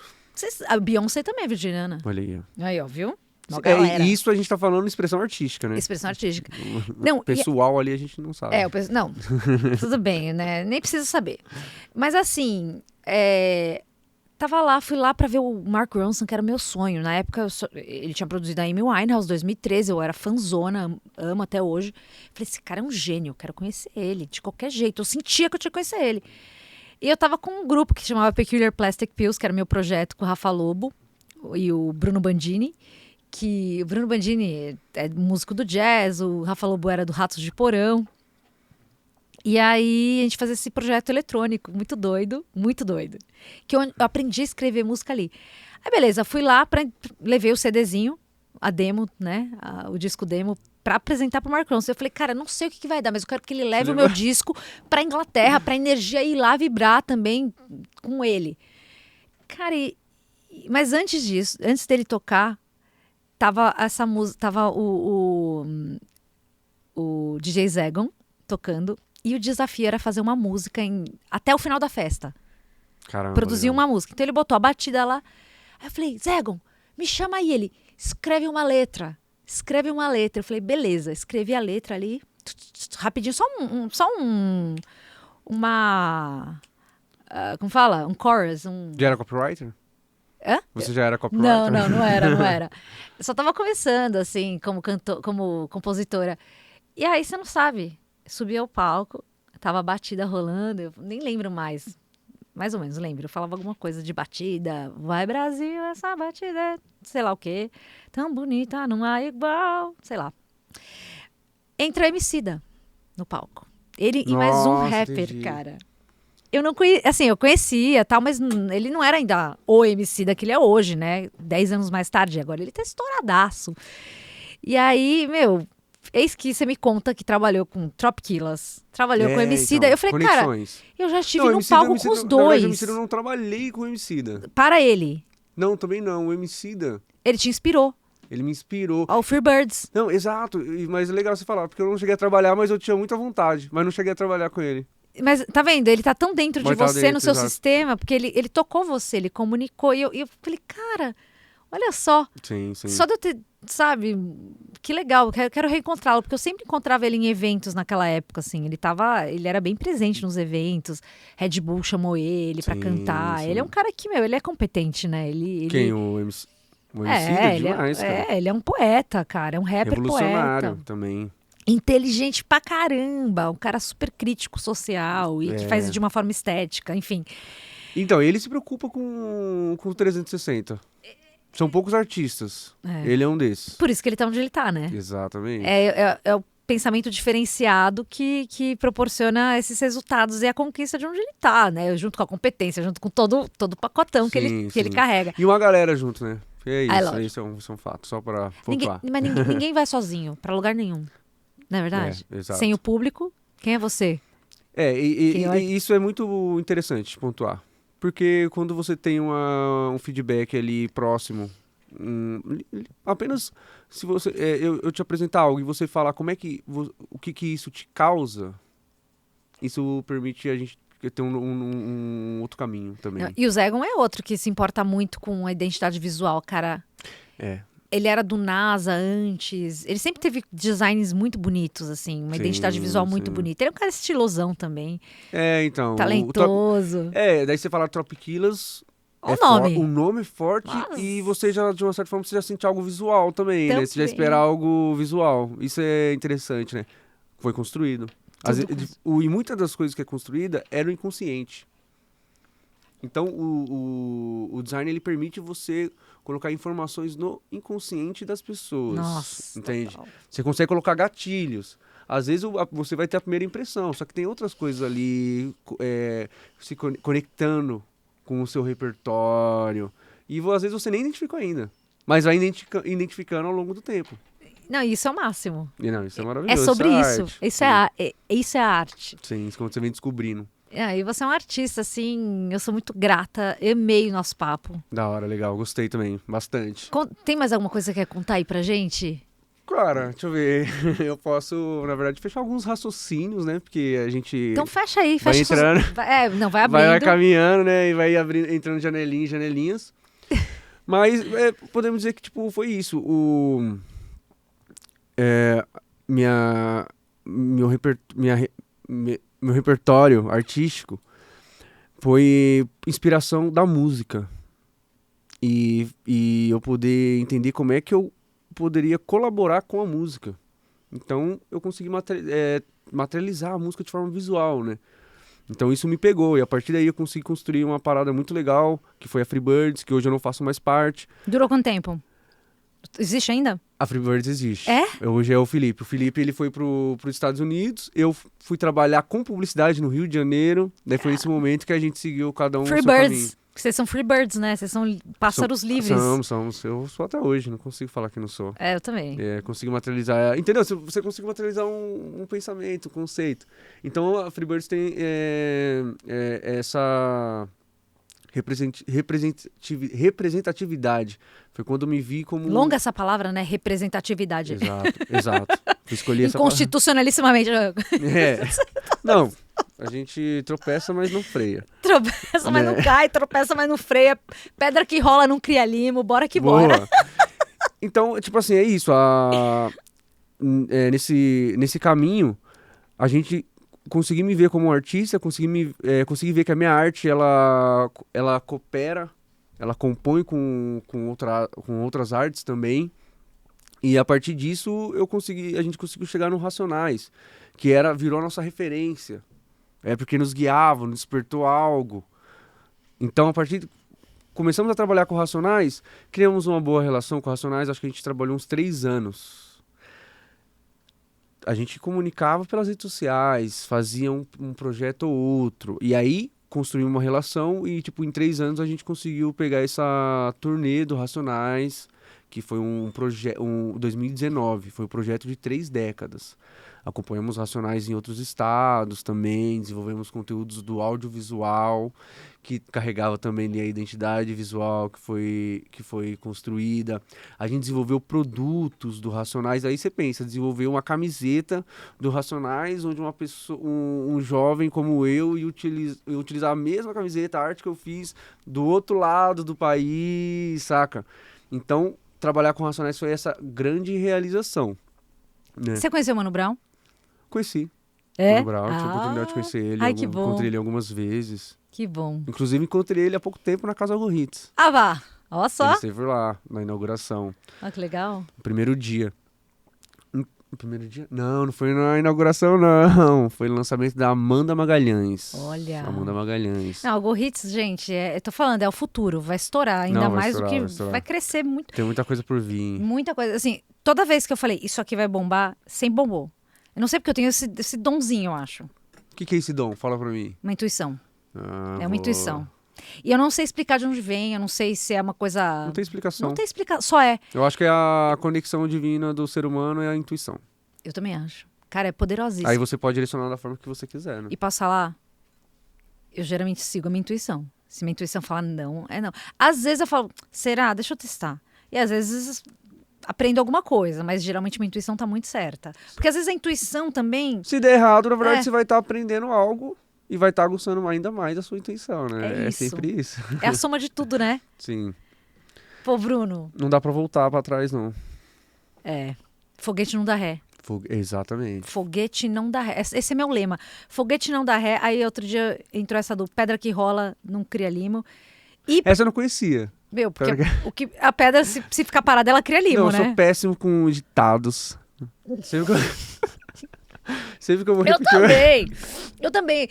A Beyoncé também é virginiana. Olha aí. Aí, ó, viu? Uma galera. E isso a gente tá falando expressão artística, né? Expressão artística. Não, Pessoal ali a gente não sabe. não, tudo bem, né? Nem precisa saber. Mas assim, fui lá pra ver o Mark Ronson, que era meu sonho. Na época, ele tinha produzido a Amy Winehouse, 2013, eu era fanzona, amo até hoje. Falei, esse cara é um gênio, eu quero conhecer ele, de qualquer jeito. Eu sentia que eu tinha que conhecer ele. E eu tava com um grupo que se chamava Peculiar Plastic Pills, que era meu projeto com o Rafa Lobo e o Bruno Bandini. Que o Bruno Bandini é músico do jazz, o Rafa Lobo era do Ratos de Porão. E aí a gente fazia esse projeto eletrônico, muito doido. Que eu aprendi a escrever música ali. Aí beleza, fui lá, levei o CDzinho, a demo, né, o disco demo, pra apresentar pro Mark Ronson. Eu falei, cara, não sei o que vai dar, mas eu quero que ele leve o meu disco pra Inglaterra, pra energia ir lá vibrar também com ele. Cara, mas antes disso, antes dele tocar, tava essa música, tava o DJ Zegon tocando, e o desafio era fazer uma música até o final da festa. Caramba, Produzir legal. uma música. Então ele botou a batida lá. Aí eu falei, Zegon, me chama aí. Ele, escreve uma letra. Escreve uma letra. Eu falei, beleza. Escrevi a letra ali. Rapidinho, como fala? Um chorus. Já era copywriter? Hã? Você já era copywriter? Não era. Eu só tava começando, assim, como compositora. E aí, você não sabe. Subi ao palco, tava a batida rolando, eu nem lembro mais. Mais ou menos lembro. Eu falava alguma coisa de batida. Vai, Brasil, essa batida é sei lá o quê. Tão bonita, não há igual. Sei lá. Entra Emicida no palco. Ele e mais um Nossa, rapper, entendi. cara. Eu não conhecia, assim, eu conhecia tal, mas ele não era ainda o Emicida que ele é hoje, né? 10 anos mais tarde, agora ele tá estouradaço. E aí, meu, eis que você me conta que trabalhou com Tropkillaz, trabalhou com Emicida. Então, Eu falei, cara, conexões. eu já estive Não, no Emicida, palco Emicida, com os na verdade, dois. o Emicida eu não trabalhei com o Emicida. Para ele. Não, também não. O Emicida, Ele te inspirou. ele me inspirou. Ao Freebirds. Não, exato. Mas é legal você falar, porque eu não cheguei a trabalhar, mas eu tinha muita vontade. Mas não cheguei a trabalhar com ele. Mas tá vendo? Ele tá tão dentro de Mas tá você, dentro, no seu exato. sistema, porque ele tocou você, ele comunicou. E eu falei, cara, olha só. Sim, sim. Só de eu ter, sabe, que legal, quero reencontrá-lo, porque eu sempre encontrava ele em eventos naquela época, assim, ele era bem presente nos eventos, Red Bull chamou ele pra Sim, cantar, sim. ele é um cara que, meu, ele é competente, né, Quem? O Emicida? O Emicida? Demais, cara. ele é um poeta, cara, é um rapper Revolucionário poeta, também. inteligente pra caramba, um cara super crítico social e que faz de uma forma estética, enfim. Então, ele se preocupa com o 360. São poucos artistas. É. Ele é um desses. Por isso que ele tá onde ele tá, né? Exatamente. É o pensamento diferenciado que proporciona esses resultados e a conquista de onde ele tá, né? Junto com a competência, junto com todo o pacotão que Sim, ele sim. carrega. E uma galera junto, né? É isso, lógico. isso é um fato, só pra Ninguém, pontuar. mas ninguém vai sozinho pra lugar nenhum, não é verdade? Exato. Sem o público, quem é você? E isso é muito interessante de pontuar. Porque quando você tem um feedback ali próximo, apenas se você eu te apresentar algo e você falar como é que o que isso te causa, isso permite a gente ter um outro caminho também. E o Zegon é outro que se importa muito com a identidade visual, cara. É. Ele era do NASA antes. Ele sempre teve designs muito bonitos, assim. Uma Sim, identidade visual muito sim. bonita. Ele é um cara estilosão também. Então. Talentoso. Daí você fala Tropkillaz. Olha o nome. O nome é forte. Nossa. E você já, de uma certa forma, você já sente algo visual também, né? Você já Também. espera algo visual. Isso é interessante, né? Foi construído. E muitas das coisas que é construída era o inconsciente. Então, o design, ele permite você colocar informações no inconsciente das pessoas. Nossa. Entende? Total. Você consegue colocar gatilhos. Às vezes você vai ter a primeira impressão, só que tem outras coisas ali se conectando com o seu repertório. E às vezes você nem identificou ainda. Mas vai identificando ao longo do tempo. Não, isso é o máximo. E não, isso é maravilhoso. É sobre isso. Arte. Isso é arte. Sim, isso quando você vem descobrindo. E você é um artista, assim, eu sou muito grata. Amei o nosso papo. Da hora, legal. Gostei também, bastante. Tem mais alguma coisa que você quer contar aí pra gente? Cara, deixa eu ver. Eu posso, na verdade, fechar alguns raciocínios, né? Porque a gente Então fecha aí, vai fecha entrando. vai abrindo. vai caminhando, né? E vai entrando janelinhas. Mas podemos dizer que, tipo, foi isso. Meu repertório artístico foi inspiração da música. E eu poder entender como é que eu poderia colaborar com a música. Então, eu consegui materializar a música de forma visual, né? Então, isso me pegou. E a partir daí, eu consegui construir uma parada muito legal, que foi a Freebirds, que hoje eu não faço mais parte. Durou quanto tempo? Existe ainda? A Freebirds existe. É? Hoje é o Felipe. O Felipe, ele foi para os Estados Unidos. Eu fui trabalhar com publicidade no Rio de Janeiro. Daí foi nesse momento que a gente seguiu cada um o seu caminho. Freebirds. Vocês são freebirds, né? Vocês são pássaros livres. Somos. Eu sou até hoje, não consigo falar que não sou. Eu também. Consigo materializar. Entendeu? Você consegue materializar um pensamento, um conceito. Então a Freebirds tem essa representatividade. Foi quando eu me vi como... Longa essa palavra, né? Representatividade. Exato. Eu escolhi essa palavra. Inconstitucionalissimamente. Não, a gente tropeça, mas não freia. Tropeça, mas não cai. Tropeça, mas não freia. Pedra que rola não cria limo. Bora que bora. Então, tipo assim, é isso. Nesse caminho, a gente... Consegui me ver como um artista, consegui ver que a minha arte, ela coopera, ela compõe com outras artes também. E a partir disso, a gente conseguiu chegar no Racionais, que virou a nossa referência. Porque nos guiava, nos despertou algo. Então, começamos a trabalhar com Racionais, criamos uma boa relação com Racionais, acho que a gente trabalhou uns 3 anos. A gente comunicava pelas redes sociais, fazia um projeto ou outro. E aí, construímos uma relação e, em 3 anos, a gente conseguiu pegar essa turnê do Racionais, que foi 2019. Foi um projeto de 3 décadas. Acompanhamos Racionais em outros estados também, desenvolvemos conteúdos do audiovisual, que carregava também a identidade visual que foi construída. A gente desenvolveu produtos do Racionais. Aí você pensa, desenvolver uma camiseta do Racionais, onde uma pessoa, um jovem como eu ia utilizar a mesma camiseta, a arte que eu fiz do outro lado do país, saca? Então, trabalhar com Racionais foi essa grande realização. Né? Você conheceu o Mano Brown? Conheci. É? Mano Brown, tive a oportunidade de conhecer ele. Ai, que bom. Encontrei ele algumas vezes. Que bom. Inclusive, encontrei ele há pouco tempo na Casa Algo Hits. Ah, vá. Olha só. Ele esteve lá, na inauguração. Ah, que legal. No primeiro dia. No primeiro dia? Não foi na inauguração, não. Foi no lançamento da Amanda Magalhães. Olha. Amanda Magalhães. Não, Algo Hits, gente, eu tô falando, é o futuro. Vai estourar, ainda mais do que... Vai crescer muito. Tem muita coisa por vir. Muita coisa. Assim, toda vez que eu falei, isso aqui vai bombar, sempre bombou. Eu não sei porque eu tenho esse donzinho, eu acho. O que é esse dom? Fala pra mim. Uma intuição. É uma intuição. E eu não sei explicar de onde vem, eu não sei se é uma coisa... Não tem explicação. Não tem explicação, só é. Eu acho que é a conexão divina do ser humano é a intuição. Eu também acho. Cara, é poderosíssimo. Aí você pode direcionar da forma que você quiser, né? E posso falar? Eu geralmente sigo a minha intuição. Se minha intuição falar não, é não. Às vezes eu falo, será? Deixa eu testar. E às vezes... aprendo alguma coisa, mas geralmente minha intuição tá muito certa. Porque às vezes a intuição também... Se der errado, na verdade, você vai estar aprendendo algo e vai estar aguçando ainda mais a sua intuição, né? É sempre isso. É a soma de tudo, né? Sim. Pô, Bruno... Não dá pra voltar pra trás, não. Foguete não dá ré. Exatamente. Foguete não dá ré. Esse é meu lema. Foguete não dá ré. Aí outro dia entrou essa do pedra que rola, não cria limo. E... essa eu não conhecia. Meu, porque a pedra, se ficar parada, ela cria limo, né? Eu sou péssimo com ditados. Sempre que eu vou repetir... Eu também.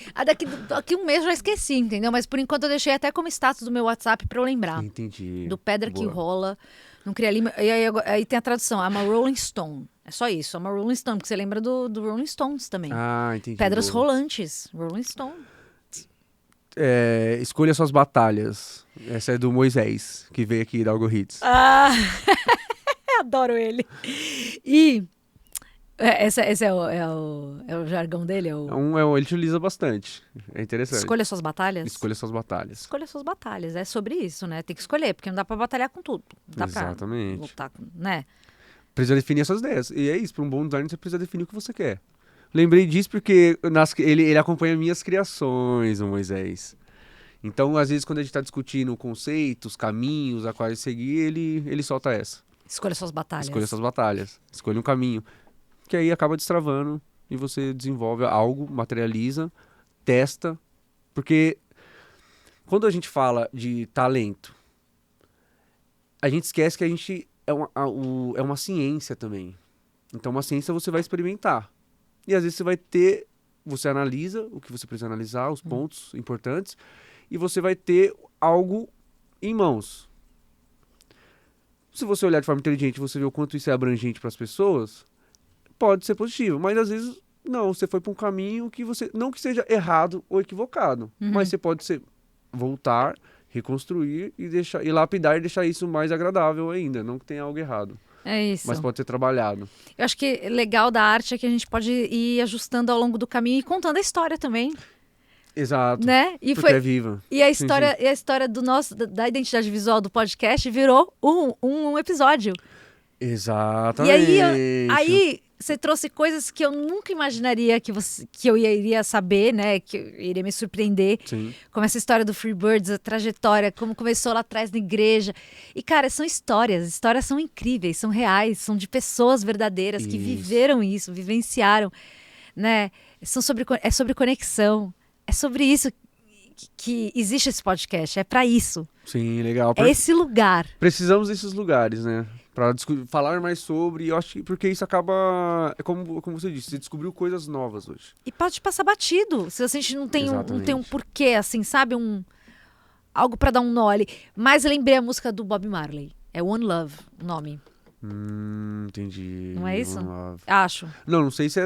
Daqui um mês eu já esqueci, entendeu? Mas por enquanto eu deixei até como status do meu WhatsApp pra eu lembrar. Entendi. Do pedra que rola, não cria limo. E aí tem a tradução, I'm a Rolling Stone. É só isso, I'm a Rolling Stone, porque você lembra do Rolling Stones também. Ah, entendi. Pedras rolantes, Rolling Stone. Escolha suas batalhas. Essa é do Moisés, que veio aqui da Algo Hits. Ah, adoro ele. E esse é o jargão dele? Ele utiliza bastante. É interessante. Escolha suas batalhas? Escolha suas batalhas. Escolha suas batalhas. É sobre isso, né? Tem que escolher, porque não dá pra batalhar com tudo. Dá exatamente. Pra lutar, né? Precisa definir as suas ideias. E é isso, para um bom design você precisa definir o que você quer. Lembrei disso porque ele acompanha minhas criações, o Moisés. Então, às vezes, quando a gente está discutindo conceitos, caminhos a quais seguir, ele solta essa. Escolha suas batalhas. Escolha suas batalhas. Escolha um caminho. Que aí acaba destravando e você desenvolve algo, materializa, testa. Porque quando a gente fala de talento, a gente esquece que a gente é uma ciência também. Então, uma ciência você vai experimentar. E às vezes você analisa o que você precisa analisar, os pontos importantes, e você vai ter algo em mãos. Se você olhar de forma inteligente e você ver o quanto isso é abrangente para as pessoas, pode ser positivo, mas às vezes não, você foi para um caminho que você, não que seja errado ou equivocado, mas você pode voltar, reconstruir e lapidar e deixar isso mais agradável ainda, não que tenha algo errado. É isso. Mas pode ser trabalhado. Eu acho que legal da arte é que a gente pode ir ajustando ao longo do caminho e contando a história também. Exato. Né? Porque é viva. E a Sim, história, sim. e a história da identidade visual do podcast virou um episódio. Exatamente. E aí você trouxe coisas que eu nunca imaginaria que eu iria saber, né? Que eu iria me surpreender. Sim. Como essa história do Freebirds, a trajetória, como começou lá atrás na igreja. E, cara, são histórias são incríveis, são reais, são de pessoas verdadeiras que viveram isso, vivenciaram, né? É sobre conexão, é sobre isso que existe esse podcast, é pra isso. Sim, legal. É esse lugar. Precisamos desses lugares, né? Pra falar mais sobre, eu acho que porque isso acaba, é como você disse, você descobriu coisas novas hoje. E pode passar batido, se a gente não tem um porquê, assim, sabe? Algo pra dar um nó ali. Mas eu lembrei a música do Bob Marley, é One Love o nome. Entendi. Não é isso? Acho. Não sei se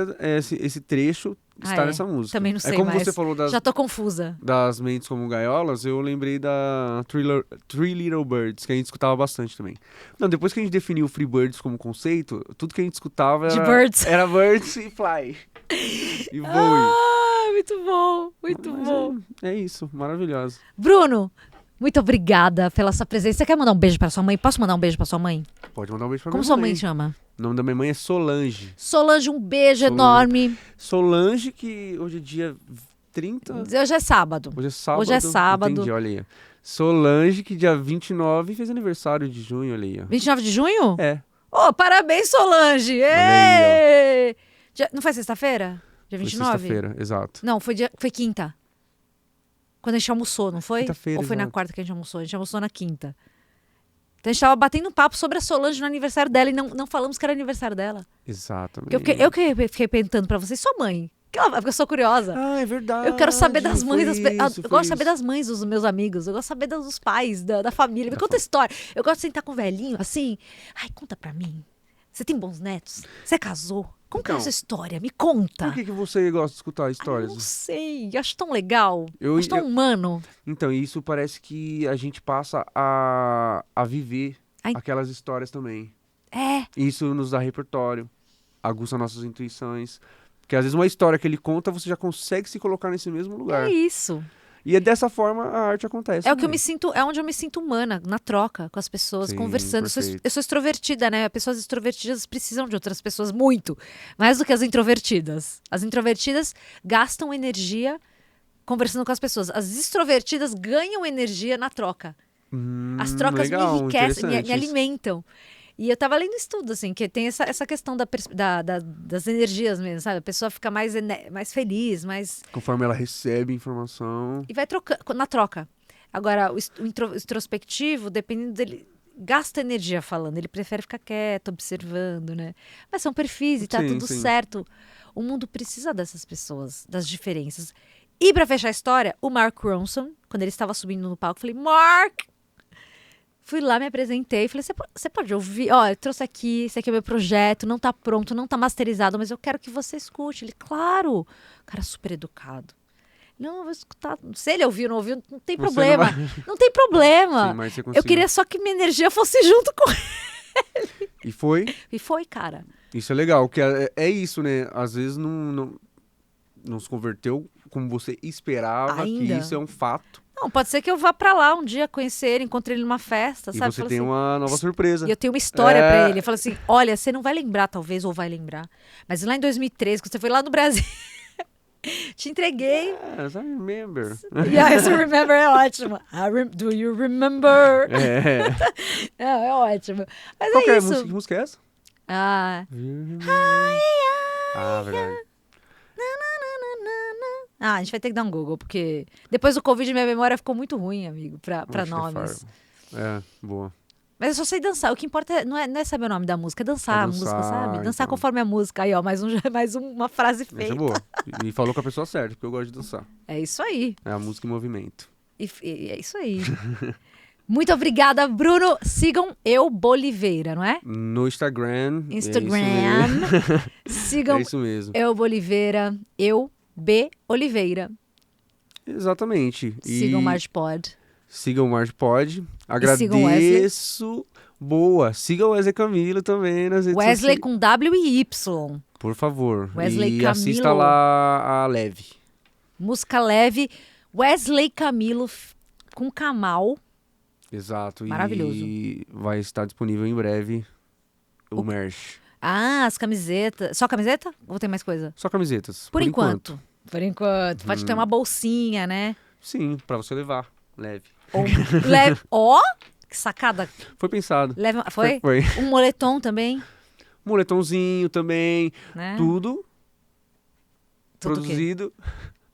esse trecho está nessa música. Também não sei, é como mas você falou já tô confusa. Das Mentes como Gaiolas, eu lembrei da Three Little Birds, que a gente escutava bastante também. Não, depois que a gente definiu o Freebirds como conceito, tudo que a gente escutava era Birds e Fly. E Voe. Ah, muito bom, muito bom. É isso, maravilhoso. Bruno, muito obrigada pela sua presença. Você quer mandar um beijo pra sua mãe? Posso mandar um beijo pra sua mãe? Pode mandar um beijo pra Como minha sua mãe. mãe chama? O nome da minha mãe é Solange. Solange, um beijo enorme. Solange, que hoje é dia 30... Hoje é sábado. Hoje é sábado. Entendi, olha aí. Solange, que dia 29 fez aniversário de junho, olha aí. 29 de junho? É. Oh, parabéns, Solange! Olha aí, não foi sexta-feira? Dia 29? Foi sexta-feira, exato. Não, foi quinta. Quando a gente almoçou, não foi? Quinta-feira, Ou foi exato. na quarta que a gente almoçou? A gente almoçou na quinta. Então a gente tava batendo um papo sobre a Solange no aniversário dela e não falamos que era aniversário dela. Exatamente. Eu fiquei perguntando pra vocês, sua mãe? Porque eu sou curiosa. Ah, é verdade. Eu quero saber das mães Eu gosto de saber das mães dos meus amigos. Eu gosto de saber dos pais, da família. Me conta a história. Eu gosto de sentar com o velhinho, assim. Ai, conta pra mim. Você tem bons netos? Você casou? Como que é a sua história? Me conta. Por que você gosta de escutar histórias? Eu não sei. Eu acho tão legal. Acho tão eu- humano. Então, isso parece que a gente passa a viver aquelas histórias também. É. Isso nos dá repertório, aguça nossas intuições. Porque às vezes uma história que ele conta, você já consegue se colocar nesse mesmo lugar. É isso. E é dessa forma a arte acontece. É o que eu me sinto, é onde eu me sinto humana, na troca com as pessoas, Sim, conversando. perfeito. Eu sou extrovertida, né? Pessoas extrovertidas precisam de outras pessoas muito, mais do que as introvertidas. As introvertidas gastam energia conversando com as pessoas. As extrovertidas ganham energia na troca. As trocas legal, me enriquecem, me interessante isso. alimentam. E eu tava lendo estudo, assim, que tem essa questão das energias mesmo, sabe? A pessoa fica mais feliz, mais... Conforme ela recebe informação. E vai trocando, na troca. Agora, o introspectivo, dependendo dele, gasta energia falando. Ele prefere ficar quieto, observando, né? Mas são perfis e tá tudo certo. O mundo precisa dessas pessoas, das diferenças. E pra fechar a história, o Mark Ronson, quando ele estava subindo no palco, eu falei, Mark! Fui lá, me apresentei, falei, você pode ouvir? Ó, eu trouxe aqui, esse aqui é o meu projeto, não tá pronto, não tá masterizado, mas eu quero que você escute. Ele, claro! O cara super educado. Não, eu vou escutar. Se ele ouviu ou não ouviu, não tem problema. Não tem problema. Sim, mas você Eu conseguiu. queria só que minha energia fosse junto com ele. E foi. E foi, cara. Isso é legal, que é isso, né? Às vezes não se converteu como você esperava, Ainda. que isso é um fato. Não, pode ser que eu vá pra lá um dia conhecer ele, encontre ele numa festa, E sabe? você Fala tem assim, uma nova surpresa. E eu tenho uma história pra ele. Eu falo assim, olha, você não vai lembrar, talvez, ou vai lembrar. Mas lá em 2013, quando você foi lá no Brasil, te entreguei. Yes, I remember. Yes, I remember, é ótimo. Do you remember? É. É ótimo. Mas Qual que é a isso. música? Que música é essa? Ah. Ah, verdade. Ah, a gente vai ter que dar um Google, porque depois do Covid minha memória ficou muito ruim, amigo, pra Acho que é nomes. É, boa. Mas eu só sei dançar. O que importa não é saber o nome da música, é dançar a música, sabe? Dançar então. conforme a música. Aí, ó, mais uma frase Essa feita. é boa. E falou com a pessoa certa, porque eu gosto de dançar. É isso aí. É a música em movimento. E é isso aí. Muito obrigada, Bruno. Sigam Eu Boliveira, não é? No Instagram. Instagram. É Sigam isso mesmo. Eu Boliveira, Eu B Oliveira. Exatamente. Sigam o MargePod. Sigam o MargePod. sigam o Agradeço. Boa. Siga o Wesley Camilo também nas redes Wesley sociais. com W e Y. Por favor. Wesley e Camilo. assista lá a Leve. Música leve. Wesley Camilo com Kamal. Exato. Maravilhoso. E vai estar disponível em breve o merch. Ah, as camisetas. Só camiseta? Ou tem mais coisa? Só camisetas. Por enquanto. Por enquanto. Pode ter uma bolsinha, né? Sim, pra você levar. Leve. Ou leve. Ó! Que sacada. Foi pensado. Leve... Foi? Foi. Um moletom também, Moletomzinho também. né? Tudo Tudo o quê? produzido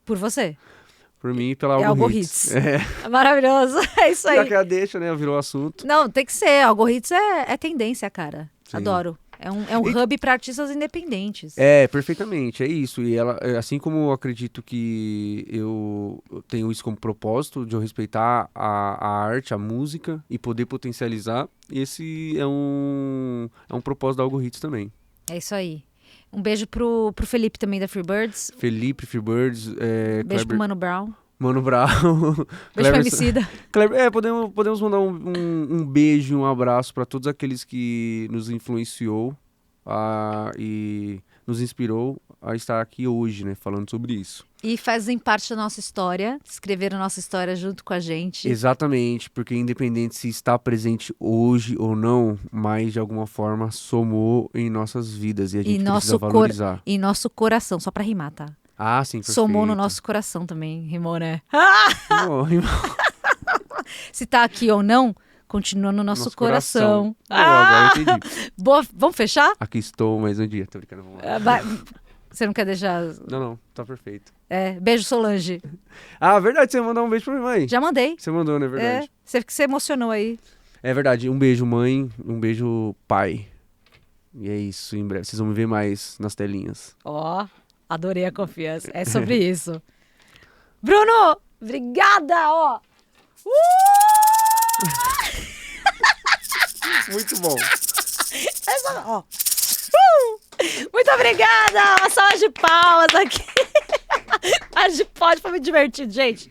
Por você. por mim e pela É Algo Algo Hits. Hits. É. Maravilhoso. É isso Já aí. que a deixa, né? Virou assunto. Não, tem que ser. Algo Hits é tendência, cara. Sim. Adoro. É um hub para artistas independentes. É, perfeitamente, é isso. E ela, assim como eu acredito que eu tenho isso como propósito, de eu respeitar a arte, a música e poder potencializar, esse é um propósito da Algo Hits também. É isso aí. Um beijo pro Felipe também da Freebirds. Felipe, Freebirds, Beijo pro Kleber, Mano Brown. Mano Brown. Beijo pro Kleber- Emicida. Kleber, podemos mandar um beijo, um abraço para todos aqueles que nos influenciou e nos inspirou a estar aqui hoje, né, falando sobre isso. E fazem parte da nossa história. Escreveram nossa história junto com a gente. Exatamente, porque independente se está presente hoje ou não, mas de alguma forma somou em nossas vidas e a gente precisa valorizar. E nosso coração, só pra rimar, tá? Ah, sim, perfeito. Somou no nosso coração também, rimou, né? Bom, Se tá aqui ou não, continua no nosso coração. Agora eu entendi. Boa, vamos fechar? Aqui estou mais um dia, tô brincando, vamos lá. Você não quer deixar... Não, tá perfeito. Beijo, Solange. Ah, verdade, você mandou um beijo pra minha mãe. Já mandei. Você mandou, não é verdade? Você emocionou aí. É verdade, um beijo mãe, um beijo pai. E é isso, em breve. Vocês vão me ver mais nas telinhas. Ó, adorei a confiança. É sobre isso. Bruno, obrigada, ó. Muito bom. Essa, ó. Muito obrigada. Uma salva de palmas aqui. Pode, foi muito divertido, gente.